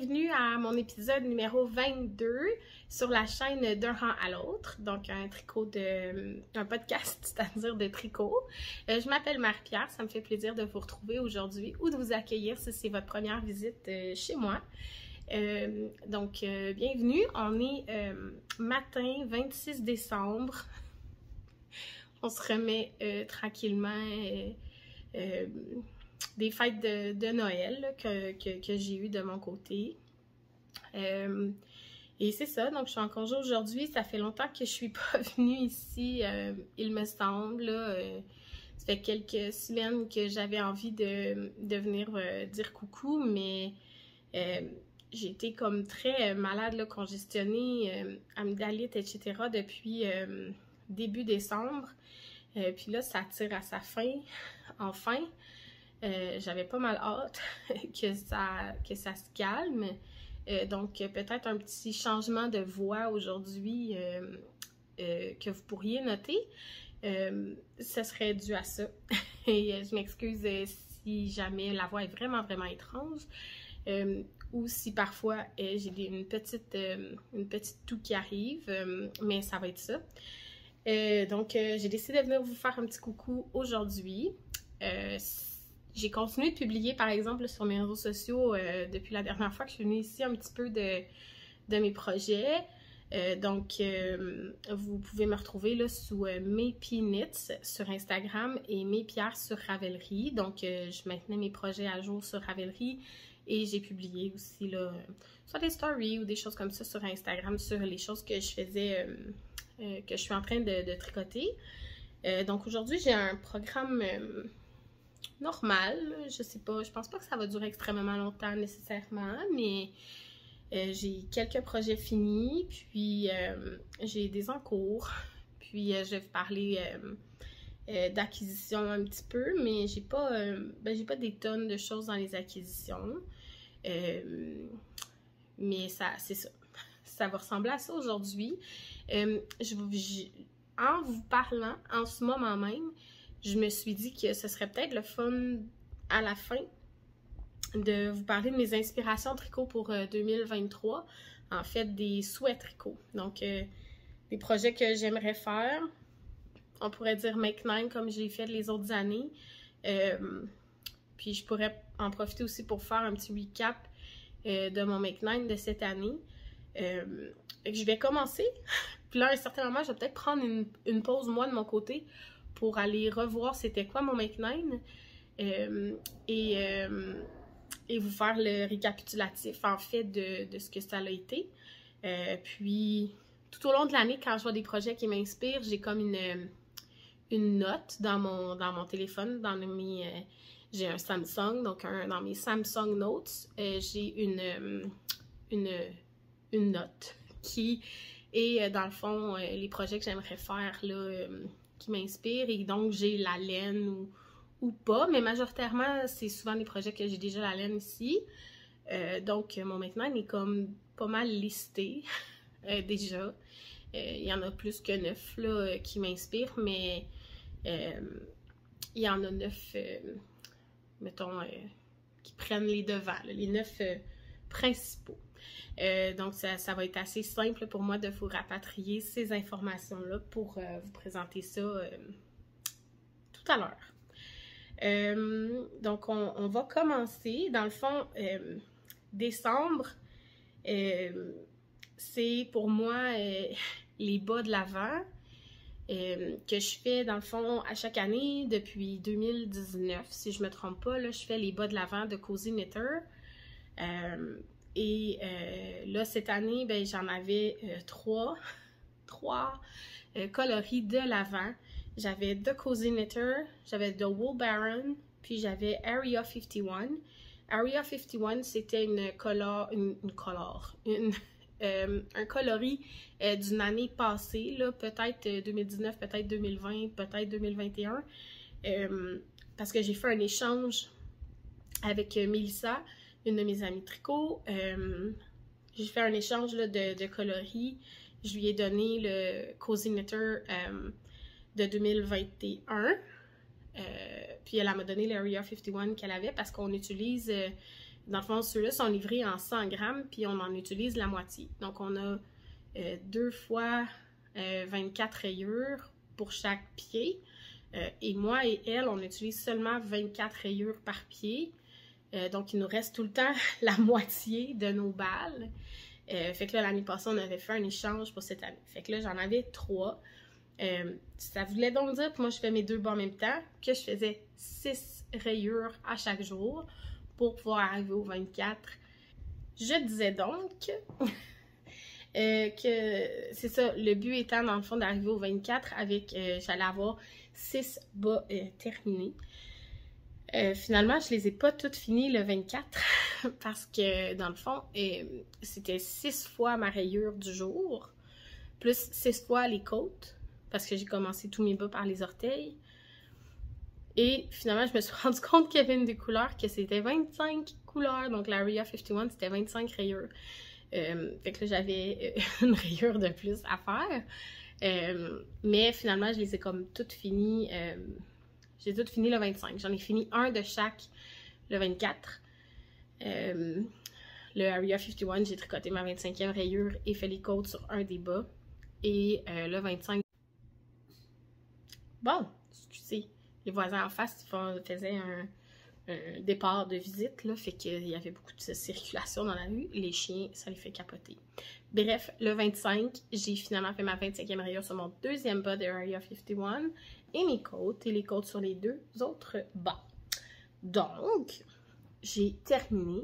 bienvenue à mon épisode numéro 22 sur la chaîne D'un rang à l'autre, donc un podcast, c'est-à-dire de tricot. Je m'appelle Marie-Pierre, ça me fait plaisir de vous retrouver aujourd'hui ou de vous accueillir si c'est votre première visite chez moi. Bienvenue, on est matin 26 décembre, on se remet tranquillement des fêtes de Noël là, que j'ai eues de mon côté. Et c'est ça, donc je suis en congé aujourd'hui. Ça fait longtemps que je suis pas venue ici, il me semble. Ça fait quelques semaines que j'avais envie de venir dire coucou, mais j'ai été comme très malade, là, congestionnée, amygdalite, etc. depuis début décembre. Puis là, ça tire à sa fin, enfin. J'avais pas mal hâte que ça se calme. Donc, peut-être un petit changement de voix aujourd'hui que vous pourriez noter. Ce serait dû à ça. Et je m'excuse si jamais la voix est vraiment, vraiment étrange. Ou si parfois j'ai une petite toux qui arrive. Mais ça va être ça. J'ai décidé de venir vous faire un petit coucou aujourd'hui. J'ai continué de publier, par exemple, sur mes réseaux sociaux depuis la dernière fois que je suis venue ici, un petit peu de mes projets. Vous pouvez me retrouver là, sous Maypknits sur Instagram et Marypierre sur Ravelry. Donc, je maintenais mes projets à jour sur Ravelry et j'ai publié aussi là, soit des stories ou des choses comme ça sur Instagram sur les choses que je faisais, que je suis en train de tricoter. Donc, aujourd'hui, j'ai un programme normal, je sais pas, je pense pas que ça va durer extrêmement longtemps nécessairement, mais j'ai quelques projets finis, puis j'ai des en cours, puis je vais vous parler d'acquisition un petit peu, mais j'ai pas des tonnes de choses dans les acquisitions, mais c'est ça, ça va ressembler à ça aujourd'hui. En vous parlant, en ce moment même, je me suis dit que ce serait peut-être le fun à la fin de vous parler de mes inspirations tricot pour 2023. En fait, des souhaits tricot. Donc, des projets que j'aimerais faire. On pourrait dire Make 9 comme je l'ai fait les autres années. Puis, je pourrais en profiter aussi pour faire un petit recap de mon Make 9 de cette année. Je vais commencer. Puis là, à un certain moment, je vais peut-être prendre une pause, moi, de mon côté, pour aller revoir c'était quoi mon Make 9 et vous faire le récapitulatif en fait de ce que ça a été. Puis tout au long de l'année, quand je vois des projets qui m'inspirent, j'ai comme une note dans mon téléphone, j'ai un Samsung, donc dans mes Samsung Notes, j'ai une note qui est dans le fond les projets que j'aimerais faire là, qui m'inspire, et donc j'ai la laine ou pas, mais majoritairement c'est souvent des projets que j'ai déjà la laine ici. Donc mon maintenant est comme pas mal listé déjà. Il y en a plus que 9 là, qui m'inspirent, mais il y en a 9 mettons qui prennent les devants, là, les 9 principaux. Donc, ça va être assez simple pour moi de vous rapatrier ces informations-là pour vous présenter ça tout à l'heure. Donc, on va commencer. Dans le fond, décembre, c'est pour moi les bas de l'Avent que je fais, dans le fond, à chaque année depuis 2019. Si je ne me trompe pas, là, je fais les bas de l'Avent de Cozy Knitter. Là, cette année, ben, j'en avais trois coloris de l'Avent. J'avais The Cozy Knitter, j'avais The Wool Baron, puis j'avais Area 51. Area 51, c'était un coloris d'une année passée, peut-être 2019, peut-être 2020, peut-être 2021, parce que j'ai fait un échange avec Mélissa, une de mes amies tricot. J'ai fait un échange là, de coloris. Je lui ai donné le Cozy Knitter de 2021. Puis elle m'a donné l'Area 51 qu'elle avait parce qu'on utilise Dans le fond, ceux-là sont livrés en 100 grammes, puis on en utilise la moitié. Donc, on a 2 fois 24 rayures pour chaque pied. Et moi et elle, on utilise seulement 24 rayures par pied. Donc, il nous reste tout le temps la moitié de nos balles. Fait que là, l'année passée, on avait fait un échange pour cette année. Fait que là, j'en avais 3. Ça voulait donc dire, puis moi, je fais mes 2 bas en même temps, que je faisais 6 rayures à chaque jour pour pouvoir arriver au 24. Je disais donc que c'est ça, le but étant, dans le fond, d'arriver au 24 avec, j'allais avoir 6 bas terminés. Finalement, je les ai pas toutes finies le 24 parce que, dans le fond, c'était 6 fois ma rayure du jour, plus 6 fois les côtes, parce que j'ai commencé tous mes bas par les orteils. Et finalement, je me suis rendu compte qu'il y avait une des couleurs, que c'était 25 couleurs, donc la Area 51, c'était 25 rayures. Fait que là, j'avais une rayure de plus à faire. Mais finalement, je les ai comme toutes finies. J'ai toutes fini le 25. J'en ai fini un de chaque le 24. Le Area 51, j'ai tricoté ma 25e rayure et fait les côtes sur un des bas. Et le 25... Bon, excusez, les voisins en face faisaient un départ de visite, là, fait qu'il y avait beaucoup de circulation dans la rue. Les chiens, ça les fait capoter. Bref, le 25, j'ai finalement fait ma 25e rayure sur mon deuxième bas de Area 51 et mes côtes, et les côtes sur les 2 autres bas. Donc, j'ai terminé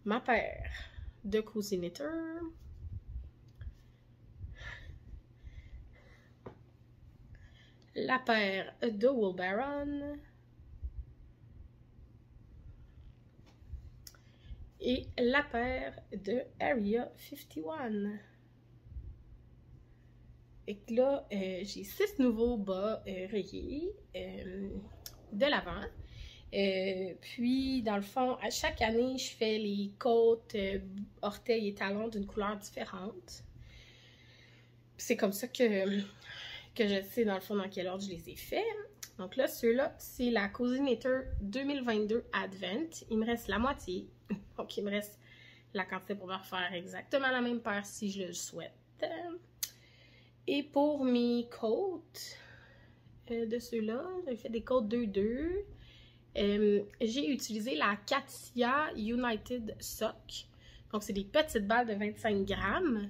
ma paire de Cozy Knitter. La paire de Wool Baron. Et la paire de Area 51. Et là, j'ai 6 nouveaux bas rayés de l'avant. Puis, dans le fond, à chaque année, je fais les côtes, orteils et talons d'une couleur différente. C'est comme ça que je sais, dans le fond, dans quel ordre je les ai faits. Donc là, ceux-là, c'est la Cozy Knitter 2022 Advent. Il me reste la moitié. Donc, il me reste la quantité pour me refaire exactement la même paire si je le souhaite. Et pour mes côtes de ceux-là, j'ai fait des côtes 2-2. J'ai utilisé la Katia United Sock. Donc, c'est des petites balles de 25 grammes.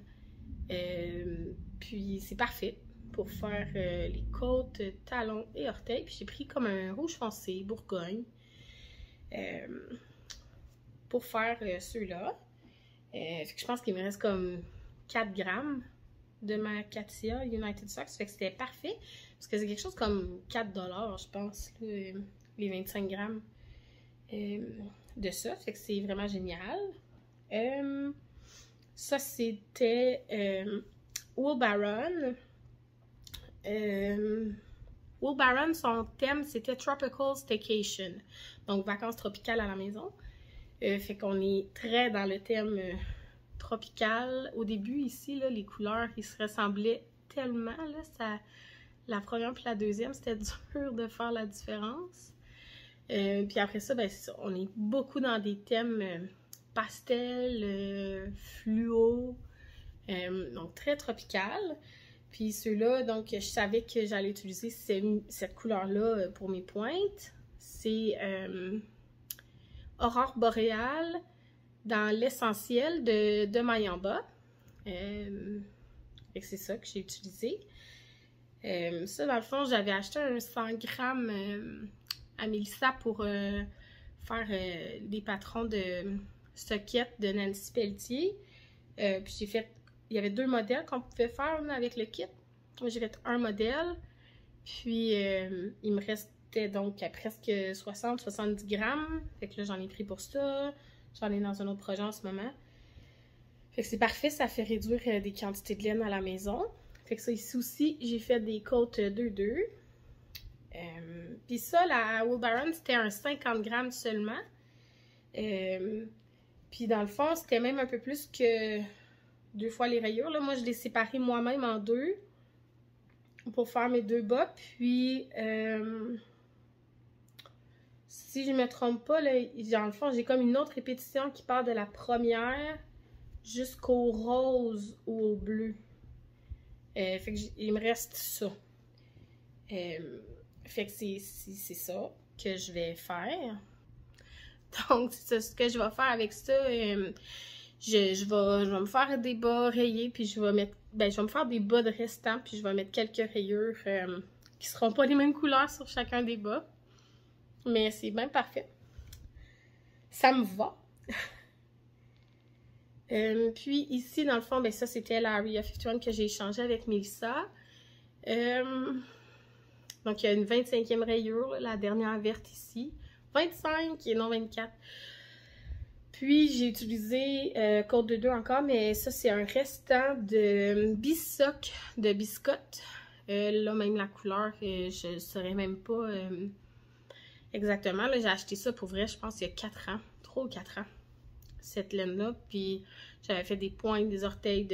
Puis, c'est parfait pour faire les côtes, talons et orteils. Puis, j'ai pris comme un rouge foncé, Bourgogne, pour faire ceux-là. Fait que je pense qu'il me reste comme 4 grammes de ma Katia United Sock. Ça fait que c'était parfait. Parce que c'est quelque chose comme 4 $, je pense, là, les 25 grammes de ça. Fait que c'est vraiment génial. Ça, c'était Wool Baron. Wool Baron, son thème, c'était Tropical Staycation. Donc, vacances tropicales à la maison. Fait qu'on est très dans le thème tropical. Au début, ici, là, les couleurs, ils se ressemblaient tellement. Là, la première puis la deuxième, c'était dur de faire la différence. Puis après ça, ben, c'est ça. On est beaucoup dans des thèmes pastel, fluo, donc très tropical. Puis ceux-là, donc je savais que j'allais utiliser cette couleur-là pour mes pointes. C'est Aurore boréale dans l'essentiel de Mayamba. C'est ça que j'ai utilisé. Ça, dans le fond, j'avais acheté un 100 grammes à Mélissa pour faire des patrons de soquettes de Nancy Pelletier. Puis j'ai fait, il y avait 2 modèles qu'on pouvait faire avec le kit. Moi, j'ai fait un modèle. Puis il me restait donc à presque 60-70 grammes. Fait que là, j'en ai pris pour ça. J'en ai dans un autre projet en ce moment. Fait que c'est parfait, ça fait réduire des quantités de laine à la maison. Fait que ça, ici aussi, j'ai fait des côtes 2-2. Puis ça, la Wool Baron, c'était un 50 grammes seulement. Puis dans le fond, c'était même un peu plus que 2 fois les rayures. Là, moi, je l'ai séparé moi-même en 2 pour faire mes 2 bas. Puis si je me trompe pas, là, dans le fond, j'ai comme une autre répétition qui part de la première jusqu'au rose ou au bleu. Fait que il me reste ça. Fait que c'est ça que je vais faire. Donc, c'est ce que je vais faire avec ça. Je vais me faire des bas rayés, puis je vais mettre. Ben, je vais me faire des bas de restant, puis je vais mettre quelques rayures qui seront pas les mêmes couleurs sur chacun des bas. Mais c'est bien parfait. Ça me va. Puis ici, dans le fond, ben ça, c'était la Area 51 que j'ai échangé avec Mélissa. Donc, il y a une 25e rayure, la dernière verte ici. 25 et non 24. Puis, j'ai utilisé Côte de 2 encore, mais ça, c'est un restant de Bissoc de Biscotte. Là, même la couleur, je ne saurais même pas exactement. Là, j'ai acheté ça pour vrai, je pense, il y a 4 ans. 3 ou 4 ans, cette laine-là. Puis, j'avais fait des pointes, des orteils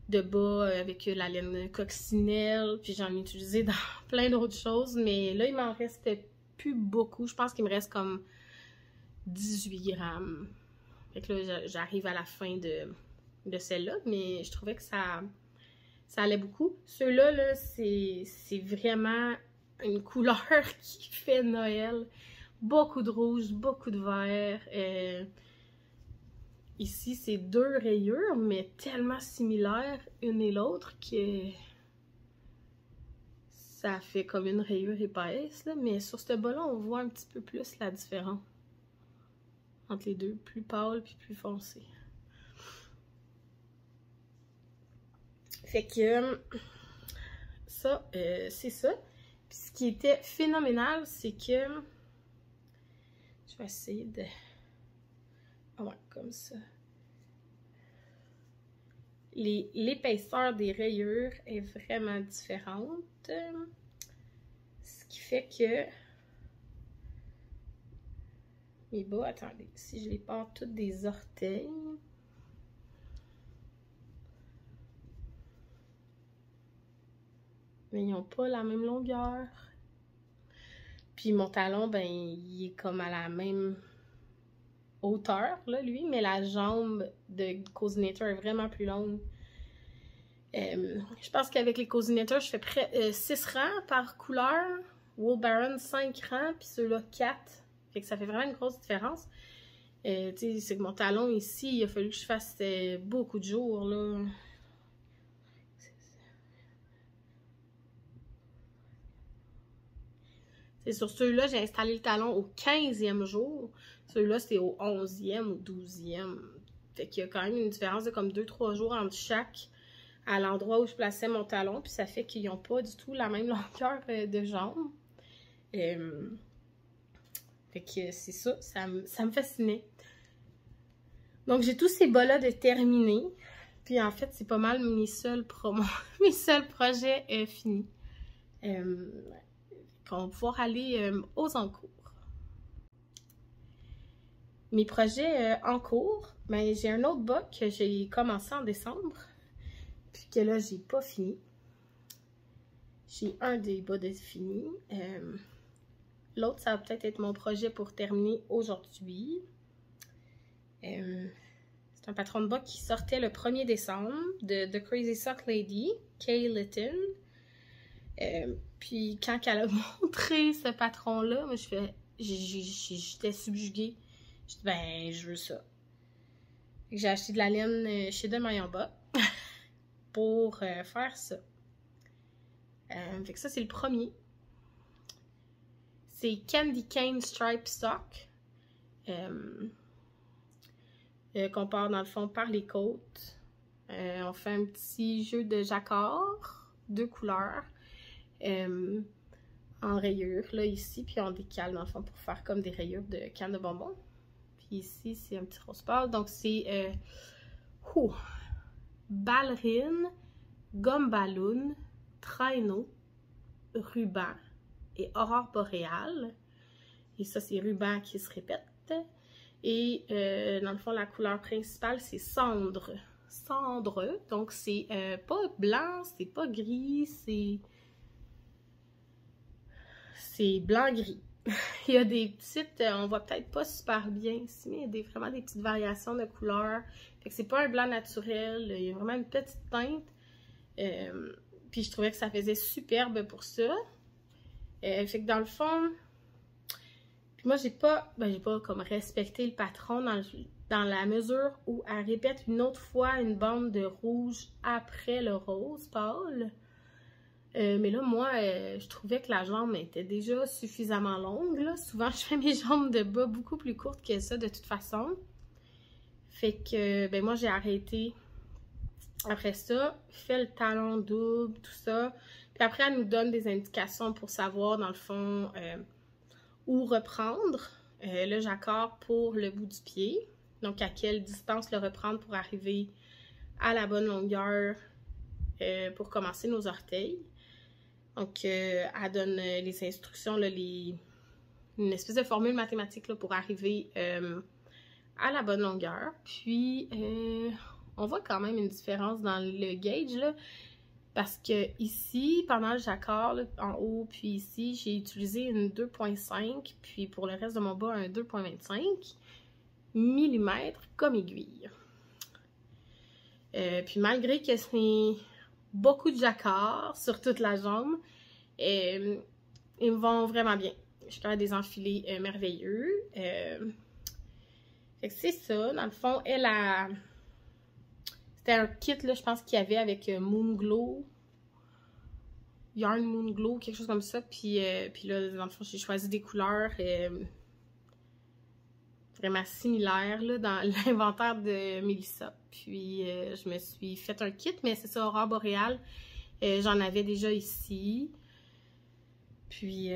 de bas avec la laine coccinelle. Puis, j'en ai utilisé dans plein d'autres choses. Mais là, il m'en reste plus beaucoup. Je pense qu'il me reste comme 18 grammes. Fait que là, j'arrive à la fin de celle-là, mais je trouvais que ça allait beaucoup. Ceux-là, là, c'est vraiment une couleur qui fait Noël. Beaucoup de rouge, beaucoup de vert. Ici, c'est 2 rayures, mais tellement similaires une et l'autre que ça fait comme une rayure épaisse. Là. Mais sur ce bas-là, on voit un petit peu plus la différence entre les deux, plus pâle puis plus foncé. Fait que ça, c'est ça. Puis ce qui était phénoménal, c'est que je vais essayer de... Ah ouais, comme ça. L'épaisseur des rayures est vraiment différente. Ce qui fait que mes bas, attendez, si je les pars toutes des orteils, mais ils n'ont pas la même longueur. Puis mon talon, ben, il est comme à la même hauteur, là, lui, mais la jambe de Cozzinator est vraiment plus longue. Je pense qu'avec les Cozzinator, je fais 6 rangs par couleur. Wool Baron, 5 rangs, puis ceux-là, 4. Fait que ça fait vraiment une grosse différence. Tu sais, c'est que mon talon ici, il a fallu que je fasse beaucoup de jours, là. C'est sur ceux-là, j'ai installé le talon au 15e jour. Ceux-là, c'est au 11e ou 12e. Fait qu'il y a quand même une différence de comme 2-3 jours entre chaque à l'endroit où je plaçais mon talon. Puis ça fait qu'ils n'ont pas du tout la même longueur de jambe. Fait que c'est ça, ça me fascinait. Donc j'ai tous ces bas-là de terminer. Puis en fait, c'est pas mal mes seuls projets finis. On va pouvoir aller aux encours. Mes projets en cours, ben, j'ai un autre bas que j'ai commencé en décembre, puis que là, j'ai pas fini. J'ai un des bas de fini. L'autre, ça va peut-être être mon projet pour terminer aujourd'hui. C'est un patron de bas qui sortait le 1er décembre de The Crazy Sock Lady, Kay Litton. Puis quand elle a montré ce patron-là, moi j'étais subjuguée. J'ai dit, ben, je veux ça. J'ai acheté de la laine chez De Mayomba pour faire ça. Fait que ça, c'est le premier. C'est Candy Cane Stripe Stock. Qu'on part dans le fond par les côtes. On fait un petit jeu de jacquard, 2 couleurs. En rayures, là, ici, puis on décale, dans le fond, pour faire comme des rayures de canne de bonbons. Puis ici, c'est un petit rose pâle. Donc, c'est ballerine, gomme ballon, traîneau, ruban et aurore boréale. Et ça, c'est ruban qui se répète. Et dans le fond, la couleur principale, c'est cendre. Cendre. Donc, c'est pas blanc, c'est pas gris, c'est blanc-gris. il y a des petites, on voit peut-être pas super bien ici, mais il y a vraiment des petites variations de couleurs. Fait que c'est pas un blanc naturel, il y a vraiment une petite teinte. Puis je trouvais que ça faisait superbe pour ça. Fait que dans le fond, puis moi j'ai pas comme respecté le patron dans la mesure où elle répète une autre fois une bande de rouge après le rose pâle. Mais là, moi, je trouvais que la jambe était déjà suffisamment longue. Là. Souvent, je fais mes jambes de bas beaucoup plus courtes que ça, de toute façon. Fait que, ben moi, j'ai arrêté. Après ça, fait le talon double, tout ça. Puis après, elle nous donne des indications pour savoir, dans le fond, où reprendre le jacquard pour le bout du pied. Donc, à quelle distance le reprendre pour arriver à la bonne longueur pour commencer nos orteils. Donc, elle donne les instructions, là, une espèce de formule mathématique là, pour arriver à la bonne longueur. Puis, on voit quand même une différence dans le gauge, là, parce que ici, pendant le jacquard, là, en haut, puis ici, j'ai utilisé une 2.5, puis pour le reste de mon bas, un 2.25 mm comme aiguille. Puis malgré que c'est beaucoup de jacquard sur toute la jambe, ils me vont vraiment bien. Je suis capable de les enfiler merveilleux. Fait que c'est ça. Dans le fond, elle a... C'était un kit, là, je pense qu'il y avait avec Moon Glow. Yarn Moon Glow, quelque chose comme ça. Puis là, dans le fond, j'ai choisi des couleurs vraiment similaires là, dans l'inventaire de Melissa. Puis je me suis fait un kit, mais c'est ça, Aurore Boréale. J'en avais déjà ici. Puis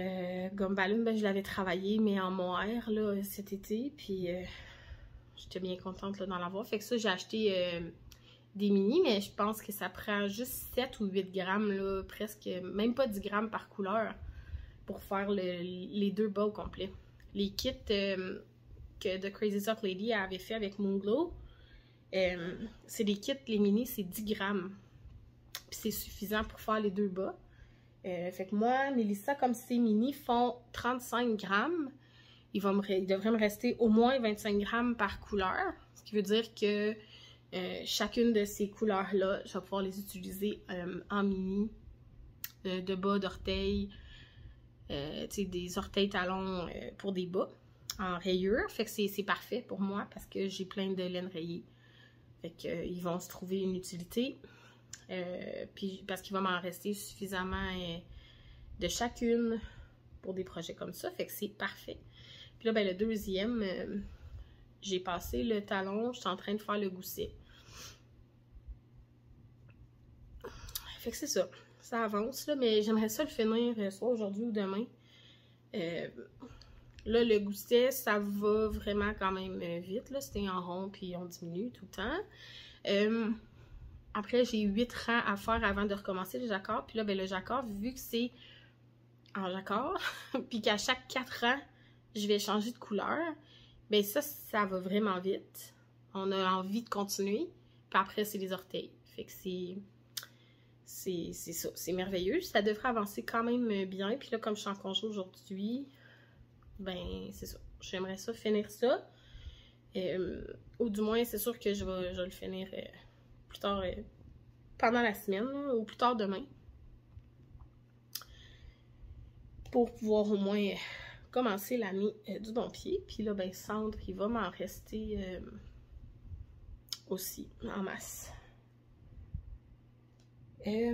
Gomme Ballon, ben, je l'avais travaillé, mais en mohair là, cet été. Puis j'étais bien contente là, d'en avoir. Fait que ça, j'ai acheté des mini, mais je pense que ça prend juste 7 ou 8 grammes, là, presque, même pas 10 grammes par couleur pour faire les deux bas au complet. Les kits que The Crazy Sock Lady avait fait avec Moon Glow, c'est des kits, les mini, c'est 10 grammes. Puis c'est suffisant pour faire les deux bas. Fait que moi, Melissa, comme ces mini font 35 grammes, il devrait me rester au moins 25 grammes par couleur. Ce qui veut dire que chacune de ces couleurs-là, je vais pouvoir les utiliser en mini, de bas d'orteils, des orteils talons pour des bas, en rayure. Fait que c'est parfait pour moi parce que j'ai plein de laine rayée. Fait que ils vont se trouver une utilité. Puis parce qu'il va m'en rester suffisamment de chacune pour des projets comme ça. Fait que c'est parfait. Puis là, ben, le deuxième, j'ai passé le talon, je suis en train de faire le gousset. Fait que c'est ça. Ça avance, là, mais j'aimerais ça le finir soit aujourd'hui ou demain. Là, le gousset, ça va vraiment quand même vite. C'était en rond, puis on diminue tout le temps. Après, j'ai 8 rangs à faire avant de recommencer le jacquard. Puis là, ben, le jacquard, vu que c'est en jacquard, puis qu'à chaque 4 rangs, je vais changer de couleur, ben ça va vraiment vite. On a envie de continuer. Puis après, c'est les orteils. Fait que c'est ça, c'est merveilleux. Ça devrait avancer quand même bien. Puis là, comme je suis en congé aujourd'hui, ben c'est ça. J'aimerais ça finir ça. Ou du moins, c'est sûr que je vais le finir plus tard, pendant la semaine, là, ou plus tard demain. Pour pouvoir au moins commencer l'année du bon pied. Puis là, ben Cendre, il va m'en rester aussi en masse. Fait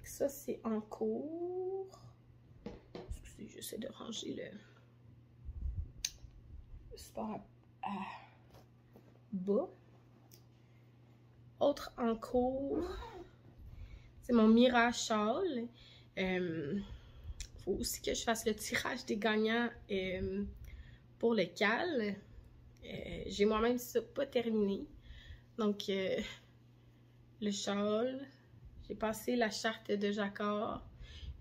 que ça, c'est en cours. Excusez, j'essaie de ranger le support à bas. Autre en cours, c'est mon Mirage Shawl. Faut aussi que je fasse le tirage des gagnants pour le cal. J'ai moi-même ça pas terminé. Donc, le shawl, j'ai passé la charte de jacquard.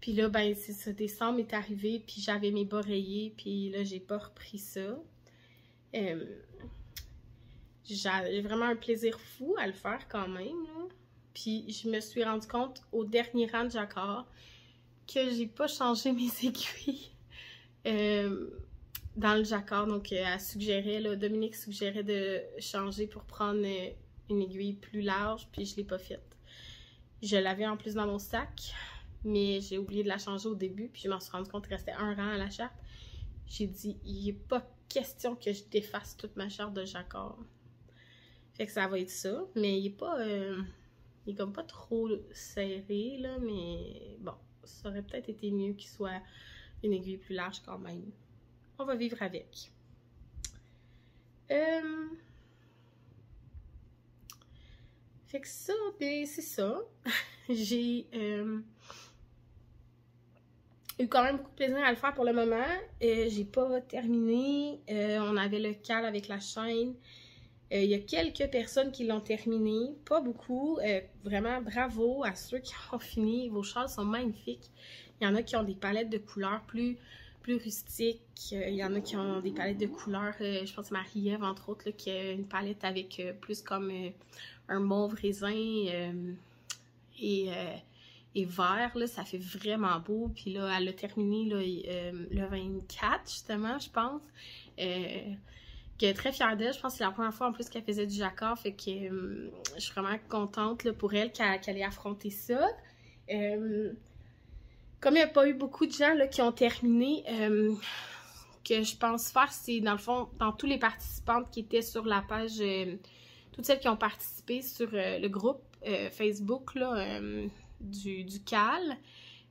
Puis là, ben, c'est ça, décembre est arrivé, puis j'avais mes bas rayés, puis là, j'ai pas repris ça. J'ai vraiment un plaisir fou à le faire quand même, là. Puis je me suis rendu compte au dernier rang de jacquard que j'ai pas changé mes aiguilles. dans le jacquard. Donc, elle suggérait, là, Dominique suggérait de changer pour prendre une aiguille plus large, puis je l'ai pas faite. Je l'avais en plus dans mon sac, mais j'ai oublié de la changer au début, puis je m'en suis rendu compte qu'il restait un rang à la charte. J'ai dit, il n'est pas question que je défasse toute ma charte de jacquard. Fait que ça va être ça, mais il est pas... il est comme pas trop serré, là, mais bon, ça aurait peut-être été mieux qu'il soit une aiguille plus large quand même. On va vivre avec. Fait que ça, ben c'est ça. J'ai eu quand même beaucoup de plaisir à le faire pour le moment. J'ai pas terminé. On avait le cal avec la chaîne. Il y a quelques personnes qui l'ont terminé, pas beaucoup. Vraiment, bravo à ceux qui ont fini. Vos châles sont magnifiques. Il y en a qui ont des palettes de couleurs plus rustiques. Il y en a qui ont des palettes de couleurs, je pense Marie-Ève, entre autres, là, qui a une palette avec plus comme un mauve raisin et vert. Là, ça fait vraiment beau. Puis là, elle a terminé là, le 24, justement, je pense. Que très fière d'elle. Je pense que c'est la première fois en plus qu'elle faisait du jacquard. Fait que je suis vraiment contente là, pour elle qu'elle ait affronté ça. Comme il n'y a pas eu beaucoup de gens là, qui ont terminé, que je pense faire, c'est dans le fond, dans tous les participantes qui étaient sur la page, toutes celles qui ont participé sur le groupe Facebook là, du CAL,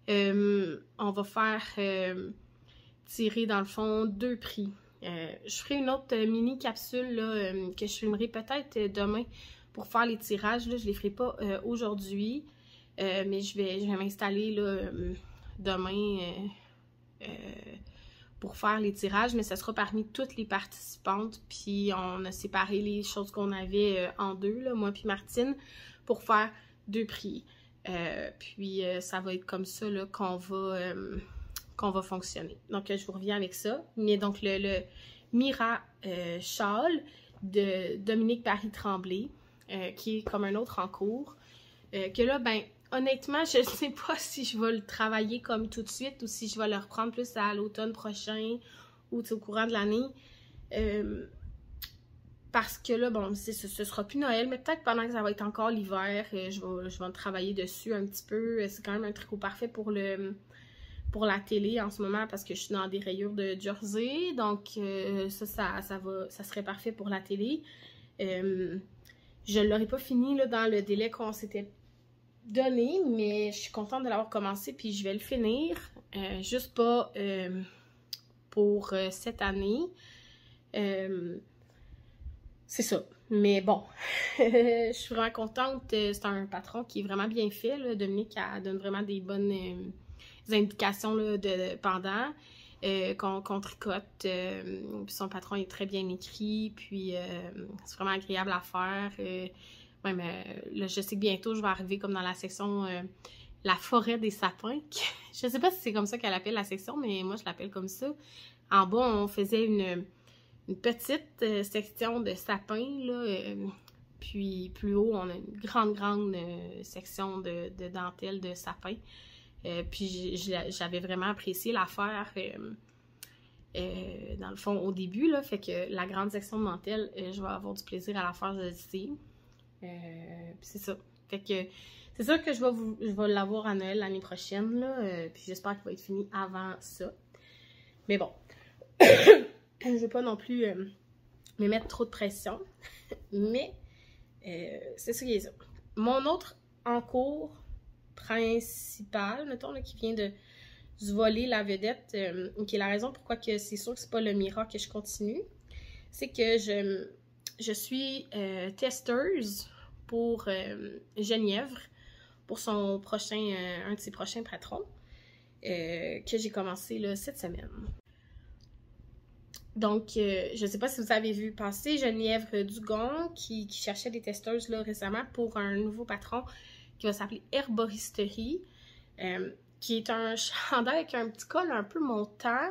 on va faire tirer dans le fond 2 prix. Je ferai une autre mini capsule là, que je filmerai peut-être demain pour faire les tirages. Là, je ne les ferai pas aujourd'hui, mais je vais m'installer là, demain pour faire les tirages. Mais ça sera parmi toutes les participantes. Puis on a séparé les choses qu'on avait en deux, là, moi puis Martine, pour faire 2 prix. Puis ça va être comme ça là, qu'on va fonctionner. Donc, je vous reviens avec ça. Mais donc, le Mira Châle de Dominique Paris-Tremblay, qui est comme un autre en cours, que là, ben, honnêtement, je ne sais pas si je vais le travailler comme tout de suite ou si je vais le reprendre plus à l'automne prochain ou au courant de l'année. Parce que là, bon, ce sera plus Noël, mais peut-être pendant que ça va être encore l'hiver, je vais travailler dessus un petit peu. C'est quand même un tricot parfait pour la télé en ce moment parce que je suis dans des rayures de jersey, donc ça serait parfait pour la télé. Je ne l'aurais pas fini là, dans le délai qu'on s'était donné, mais je suis contente de l'avoir commencé puis je vais le finir, juste pas pour cette année. C'est ça, mais bon, je suis vraiment contente. C'est un patron qui est vraiment bien fait, là. Dominique, elle donne vraiment des bonnes indications là, pendant qu'on tricote. Puis son patron est très bien écrit, puis c'est vraiment agréable à faire. Même, là, je sais que bientôt, je vais arriver comme dans la section la forêt des sapins. Je sais pas si c'est comme ça qu'elle appelle la section, mais moi, je l'appelle comme ça. En bas, on faisait une petite section de sapins, là, puis plus haut, on a une grande section de dentelle de sapins. Puis j'avais vraiment apprécié la faire dans le fond au début, là, fait que la grande section de dentelle, je vais avoir du plaisir à la faire ici. Puis c'est ça. Fait que c'est sûr que je vais l'avoir à Noël l'année prochaine, là, puis j'espère qu'il va être fini avant ça. Mais bon, je ne veux pas non plus me mettre trop de pression, mais c'est ça qui est ça. Mon autre en cours principal, mettons, là, qui vient de se voler la vedette, qui est la raison pourquoi que c'est sûr que c'est pas le Mira que je continue, c'est que je suis testeuse pour Genièvre, pour son prochain, un de ses prochains patrons, que j'ai commencé là, cette semaine. Donc, je ne sais pas si vous avez vu passer Geneviève Dugon qui cherchait des testeuses là, récemment pour un nouveau patron qui va s'appeler Herboristerie, qui est un chandail avec un petit col un peu montant,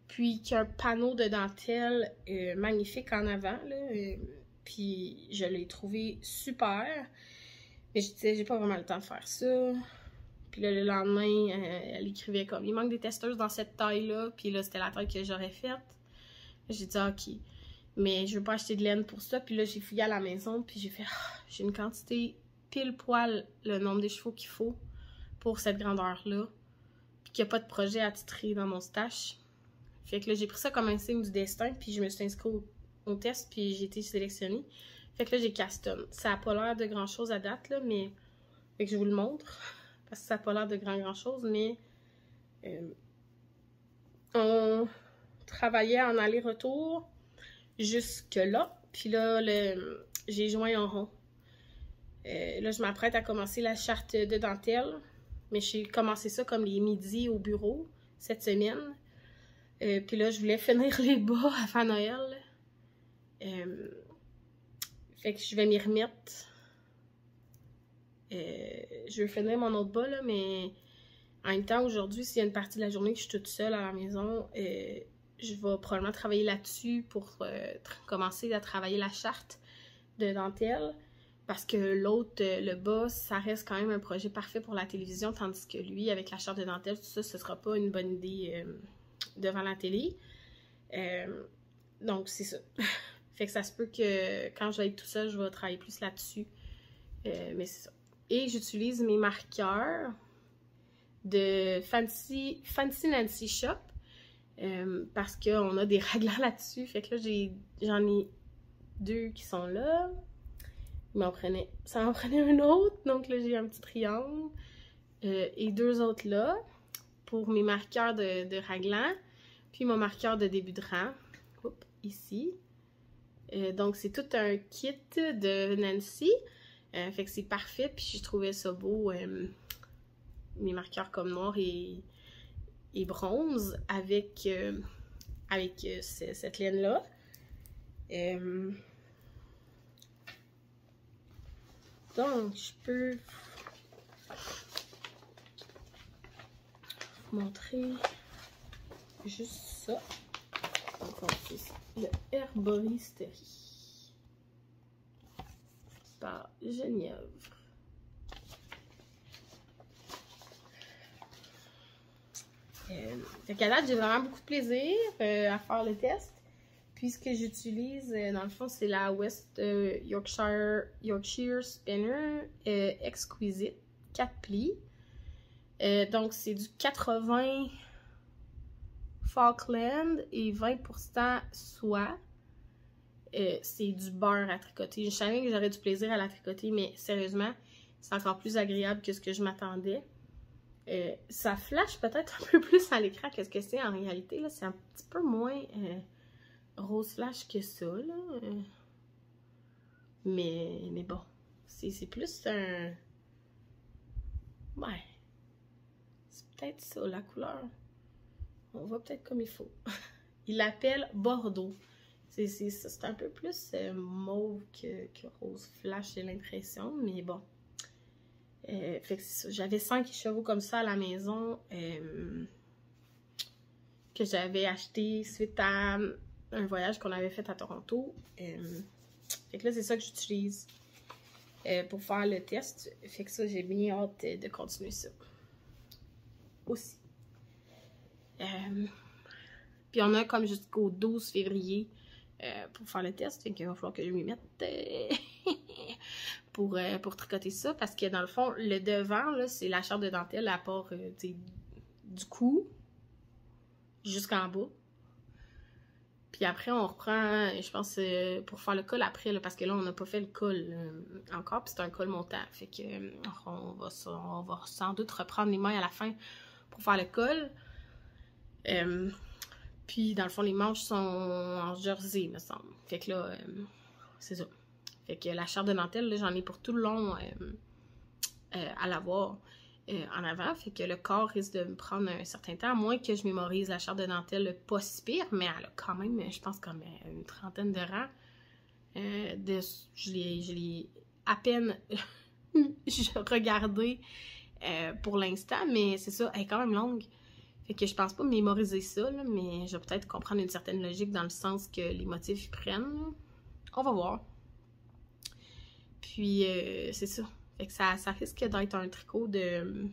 puis qui a un panneau de dentelle magnifique en avant, là, puis je l'ai trouvé super, mais je disais, j'ai pas vraiment le temps de faire ça, Puis là, le lendemain, elle écrivait comme, il manque des testeuses dans cette taille-là. Puis là, c'était la taille que j'aurais faite. J'ai dit, ok. Mais je veux pas acheter de laine pour ça. Puis là, j'ai fouillé à la maison. Puis j'ai fait, j'ai une quantité pile poil le nombre de chevaux qu'il faut pour cette grandeur-là. Puis qu'il n'y a pas de projet à titrer dans mon stash. Fait que là, j'ai pris ça comme un signe du destin. Puis je me suis inscrite au test. Puis j'ai été sélectionnée. Fait que là, j'ai custom. Ça n'a pas l'air de grand-chose à date, là, mais... Fait que je vous le montre. Parce que ça n'a pas l'air de grand-chose, mais... on travaillait en aller-retour jusque-là. Puis là, j'ai joint en rond. Là, je m'apprête à commencer la charte de dentelle. Mais j'ai commencé ça comme les midis au bureau cette semaine. Puis là, je voulais finir les bas avant Noël. Fait que je vais m'y remettre. Je vais finir mon autre bas, là, mais en même temps, aujourd'hui, s'il y a une partie de la journée que je suis toute seule à la maison, je vais probablement travailler là-dessus pour commencer à travailler la charte de dentelle. Parce que l'autre, le bas, ça reste quand même un projet parfait pour la télévision, tandis que lui, avec la charte de dentelle, tout ça, ce sera pas une bonne idée devant la télé. Donc, c'est ça. Fait que ça se peut que quand je vais être tout seul, je vais travailler plus là-dessus. Mais c'est ça. Et j'utilise mes marqueurs de Fancy Nancy Shop parce qu'on a des raglans là-dessus. Fait que là, j'en ai 2 qui sont là. Ça m'en prenait un autre. Donc là, j'ai un petit triangle. Et 2 autres là pour mes marqueurs de raglan. Puis mon marqueur de début de rang. Oups, ici. Donc, c'est tout un kit de Nancy. Fait que c'est parfait. Puis je trouvais ça beau. Mes marqueurs comme noir et bronze avec cette laine-là. Donc, je peux vous montrer juste ça. Donc, c'est le Herboristerie par Genièvre. Fait qu'à date, j'ai vraiment beaucoup de plaisir à faire le test. Puis ce que j'utilise, dans le fond, c'est la West Yorkshire Spinner Exquisite 4 plis. Donc, c'est du 80 Falkland et 20% soie. C'est du beurre à tricoter. Je savais que j'aurais du plaisir à la tricoter, mais sérieusement, c'est encore plus agréable que ce que je m'attendais. Ça flash peut-être un peu plus à l'écran que ce que c'est en réalité. C'est un petit peu moins rose flash que ça. Là. Mais bon, c'est plus un... Ouais, c'est peut-être ça la couleur. On voit peut-être comme il faut. Il l'appelle Bordeaux. C'est un peu plus mauve que rose flash, j'ai l'impression, mais bon. Fait que c'est ça. J'avais 5 chevaux comme ça à la maison que j'avais acheté suite à un voyage qu'on avait fait à Toronto. Fait que là, c'est ça que j'utilise pour faire le test. Fait que ça, j'ai bien hâte de continuer ça. Aussi. Puis on a comme jusqu'au 12 février pour faire le test. Fait qu'il va falloir que je m'y mette pour tricoter ça. Parce que dans le fond, le devant, c'est la charte de dentelle à part du cou jusqu'en bas. Puis après, on reprend, je pense, pour faire le col après, là, parce que là, on n'a pas fait le col encore, puis c'est un col montant. Fait que on va sans doute reprendre les mailles à la fin pour faire le col. Puis, dans le fond, les manches sont en jersey, me semble. Fait que là, c'est ça. Fait que la charte de dentelle, j'en ai pour tout le long à l'avoir en avant. Fait que le corps risque de me prendre un certain temps, à moins que je mémorise la charte de dentelle pas si pire, mais elle a quand même, je pense, comme une trentaine de rangs. Je l'ai à peine regardé pour l'instant, mais c'est ça, elle est quand même longue. Fait que je pense pas mémoriser ça, là, mais je vais peut-être comprendre une certaine logique dans le sens que les motifs prennent. Là. On va voir. Puis, c'est ça. Fait que ça risque d'être un tricot de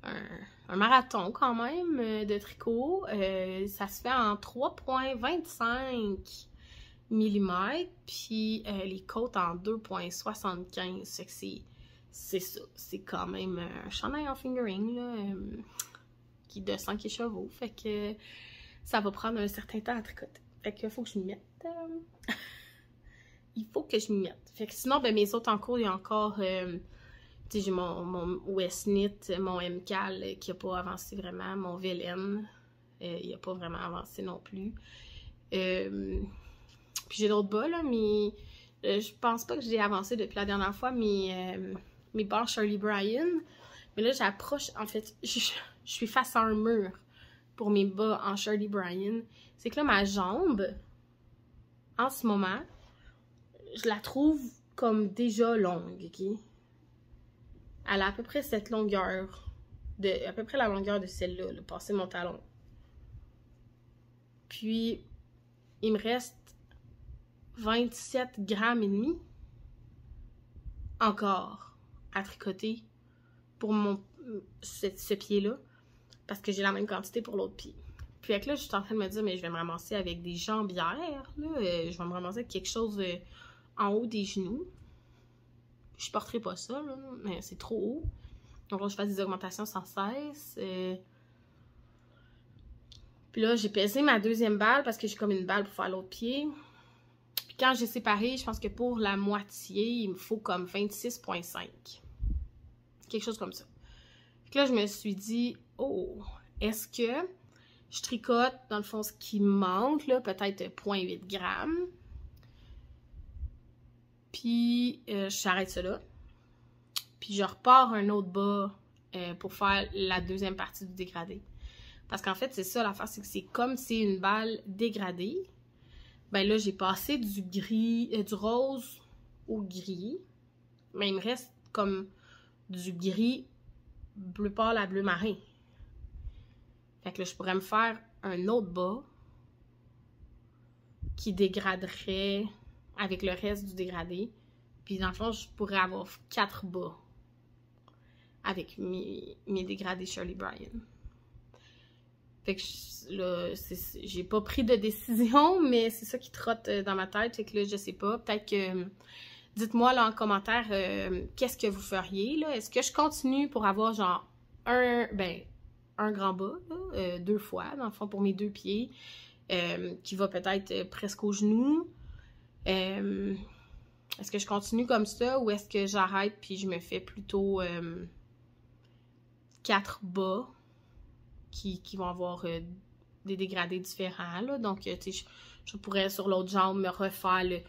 un marathon quand même de tricot. Ça se fait en 3,25 mm, puis les côtes en 2,75. C'est ça. C'est quand même un chandail en fingering, là, qui est de 5 chevaux. Fait que ça va prendre un certain temps à tricoter. Fait que faut que je m'y mette. Il faut que je m'y mette. Fait que sinon, ben, mes autres en cours, il y a encore... tu sais, j'ai mon Westknit, mon MCAL qui n'a pas avancé vraiment, mon Velen, il n'a pas vraiment avancé non plus. Puis j'ai d'autres bas, là, mais je pense pas que j'ai avancé depuis la dernière fois, mes bas Shirley Bryan. Mais là, j'approche, en fait, je suis face à un mur pour mes bas en Shirley Bryan. C'est que là, ma jambe, en ce moment, je la trouve comme déjà longue, ok? Elle a à peu près cette longueur, à peu près la longueur de celle-là, passer mon talon. Puis, il me reste 27 grammes et demi encore à tricoter pour ce pied-là, parce que j'ai la même quantité pour l'autre pied. Puis avec là, je suis en train de me dire, mais je vais me ramasser avec des jambières, là. Je vais me ramasser avec quelque chose en haut des genoux. Je porterai pas ça, là, mais c'est trop haut. Donc là, je fais des augmentations sans cesse. Puis là, j'ai pesé ma deuxième balle parce que j'ai comme une balle pour faire l'autre pied. Puis quand j'ai séparé, je pense que pour la moitié, il me faut comme 26,5. Quelque chose comme ça. Puis là, je me suis dit, oh, est-ce que je tricote, dans le fond, ce qui me manque, là, peut-être 0,8 grammes. Puis, j'arrête ça là. Puis, je repars un autre bas pour faire la deuxième partie du dégradé. Parce qu'en fait, c'est ça l'affaire, c'est que c'est comme c'est une balle dégradée. Ben là, j'ai passé du gris, du rose au gris. Mais il me reste comme du gris bleu pâle à bleu marin. Fait que là, je pourrais me faire un autre bas qui dégraderait avec le reste du dégradé. Puis dans le fond, je pourrais avoir 4 bas avec mes dégradés Shirley Bryan. Fait que là, j'ai pas pris de décision, mais c'est ça qui trotte dans ma tête. Fait que là, je sais pas. Peut-être que... Dites-moi là en commentaire qu'est-ce que vous feriez, là. Est-ce que je continue pour avoir genre un grand bas, là, 2 fois, dans le fond, pour mes 2 pieds, qui va peut-être presque au genou. Est-ce que je continue comme ça ou est-ce que j'arrête puis je me fais plutôt 4 bas qui vont avoir des dégradés différents, là. Donc, tu sais, je pourrais sur l'autre jambe me refaire le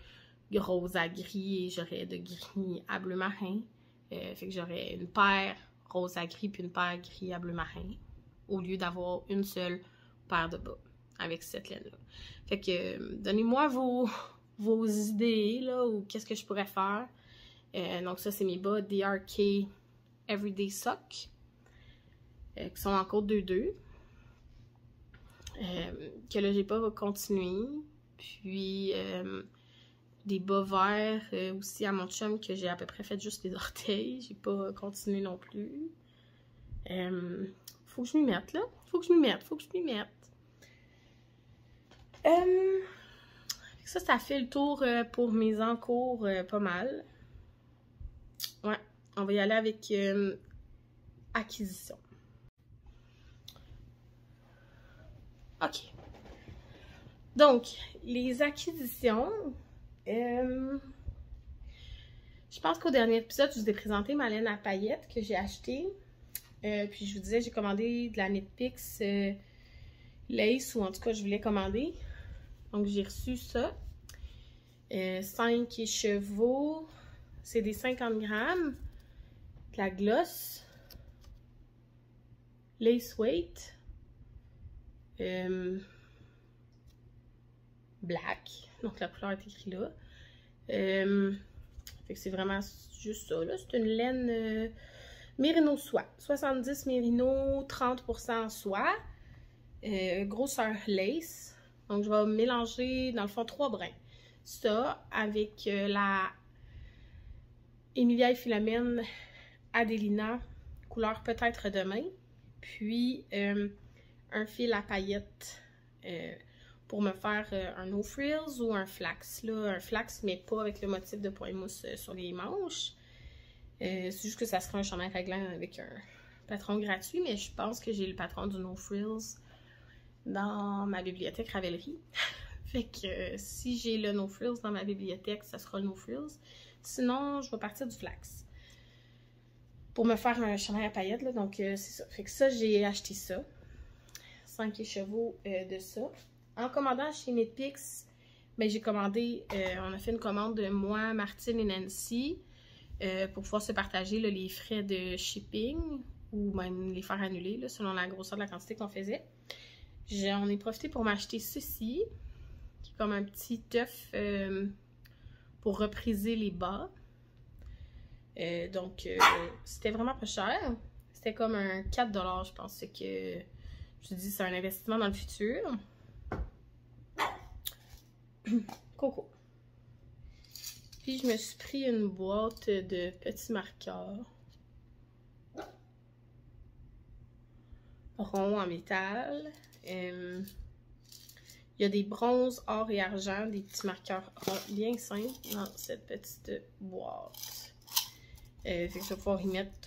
rose à gris et j'aurais de gris à bleu marin. Fait que j'aurais une paire rose à gris puis une paire gris à bleu marin au lieu d'avoir une seule paire de bas avec cette laine-là. Fait que donnez-moi vos idées, là, ou qu'est-ce que je pourrais faire. Donc ça, c'est mes bas DRK Everyday Sock qui sont en code 2-2. Que là, j'ai pas continué. Puis des bas verts aussi à mon chum que j'ai à peu près fait juste les orteils. J'ai pas continué non plus. Faut que je m'y mette, là. Faut que je m'y mette. Ça fait le tour pour mes encours pas mal. Ouais, on va y aller avec acquisition. OK. Donc, les acquisitions. Je pense qu'au dernier épisode, je vous ai présenté ma laine à paillettes que j'ai achetée. Puis je vous disais, j'ai commandé de la Knit Picks lace, ou en tout cas, je voulais commander. Donc, j'ai reçu ça. 5 chevaux. C'est des 50 grammes. De la gloss. Lace weight. Black. Donc, la couleur est écrite là. Fait que c'est vraiment juste ça, là. C'est une laine mérino soie. 70 mérino, 30% soie. Grosseur lace. Donc, je vais mélanger, dans le fond, 3 brins. Ça, avec la Emilia et Philomène Adelina, couleur peut-être demain. Puis un fil à paillettes pour me faire un no frills ou un flax. Là, un flax, mais pas avec le motif de point mousse sur les manches. C'est juste que ça sera un chandail raglan avec un patron gratuit, mais je pense que j'ai le patron du no frills dans ma bibliothèque Ravelry. Fait que si j'ai le no frills dans ma bibliothèque, ça sera le no frills. Sinon, je vais partir du flax pour me faire un chandail à paillettes, là, donc c'est ça. Fait que ça, j'ai acheté ça. 5 écheveaux de ça. En commandant chez Knitpicks, ben, j'ai commandé, on a fait une commande de moi, Martine et Nancy pour pouvoir se partager là, les frais de shipping ou même les faire annuler là, selon la grosseur de la quantité qu'on faisait. J'en ai profité pour m'acheter ceci, qui est comme un petit œuf pour repriser les bas. Donc, c'était vraiment pas cher. C'était comme un 4$, je pense. C'est que, je dis, c'est un investissement dans le futur. Coco. Puis, je me suis pris une boîte de petits marqueurs ronds en métal. Il y a des bronzes, or et argent, des petits marqueurs ronds bien simples dans cette petite boîte. Fait que je vais pouvoir y mettre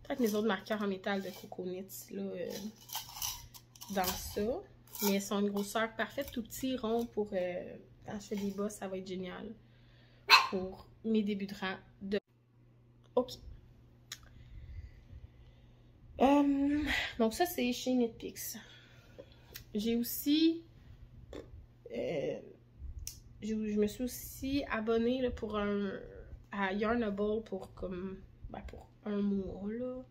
peut-être mes autres marqueurs en métal de Coco Knits là, dans ça. Mais elles sont une grosseur parfaite, tout petit, rond pour quand je fais des bas, ça va être génial pour mes débuts de rang. Ok. Donc ça, c'est chez Knitpicks. J'ai aussi... je me suis aussi abonnée là, pour à Yarnable pour comme... Ben, pour un mois, là.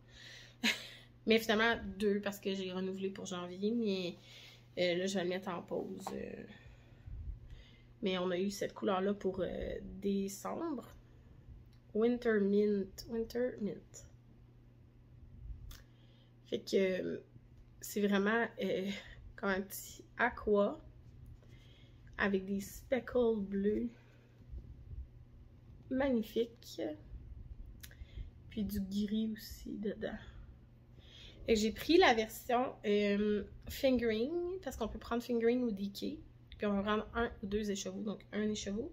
Mais finalement, 2 parce que j'ai renouvelé pour janvier, mais là, je vais le mettre en pause. Mais on a eu cette couleur-là pour décembre. Winter Mint. Winter Mint. Fait que c'est vraiment comme un petit aqua avec des speckles bleus. Magnifique. Puis du gris aussi dedans. Et j'ai pris la version fingering, parce qu'on peut prendre fingering ou DK. Puis on va prendre 1 ou 2 écheveaux, donc un écheveau.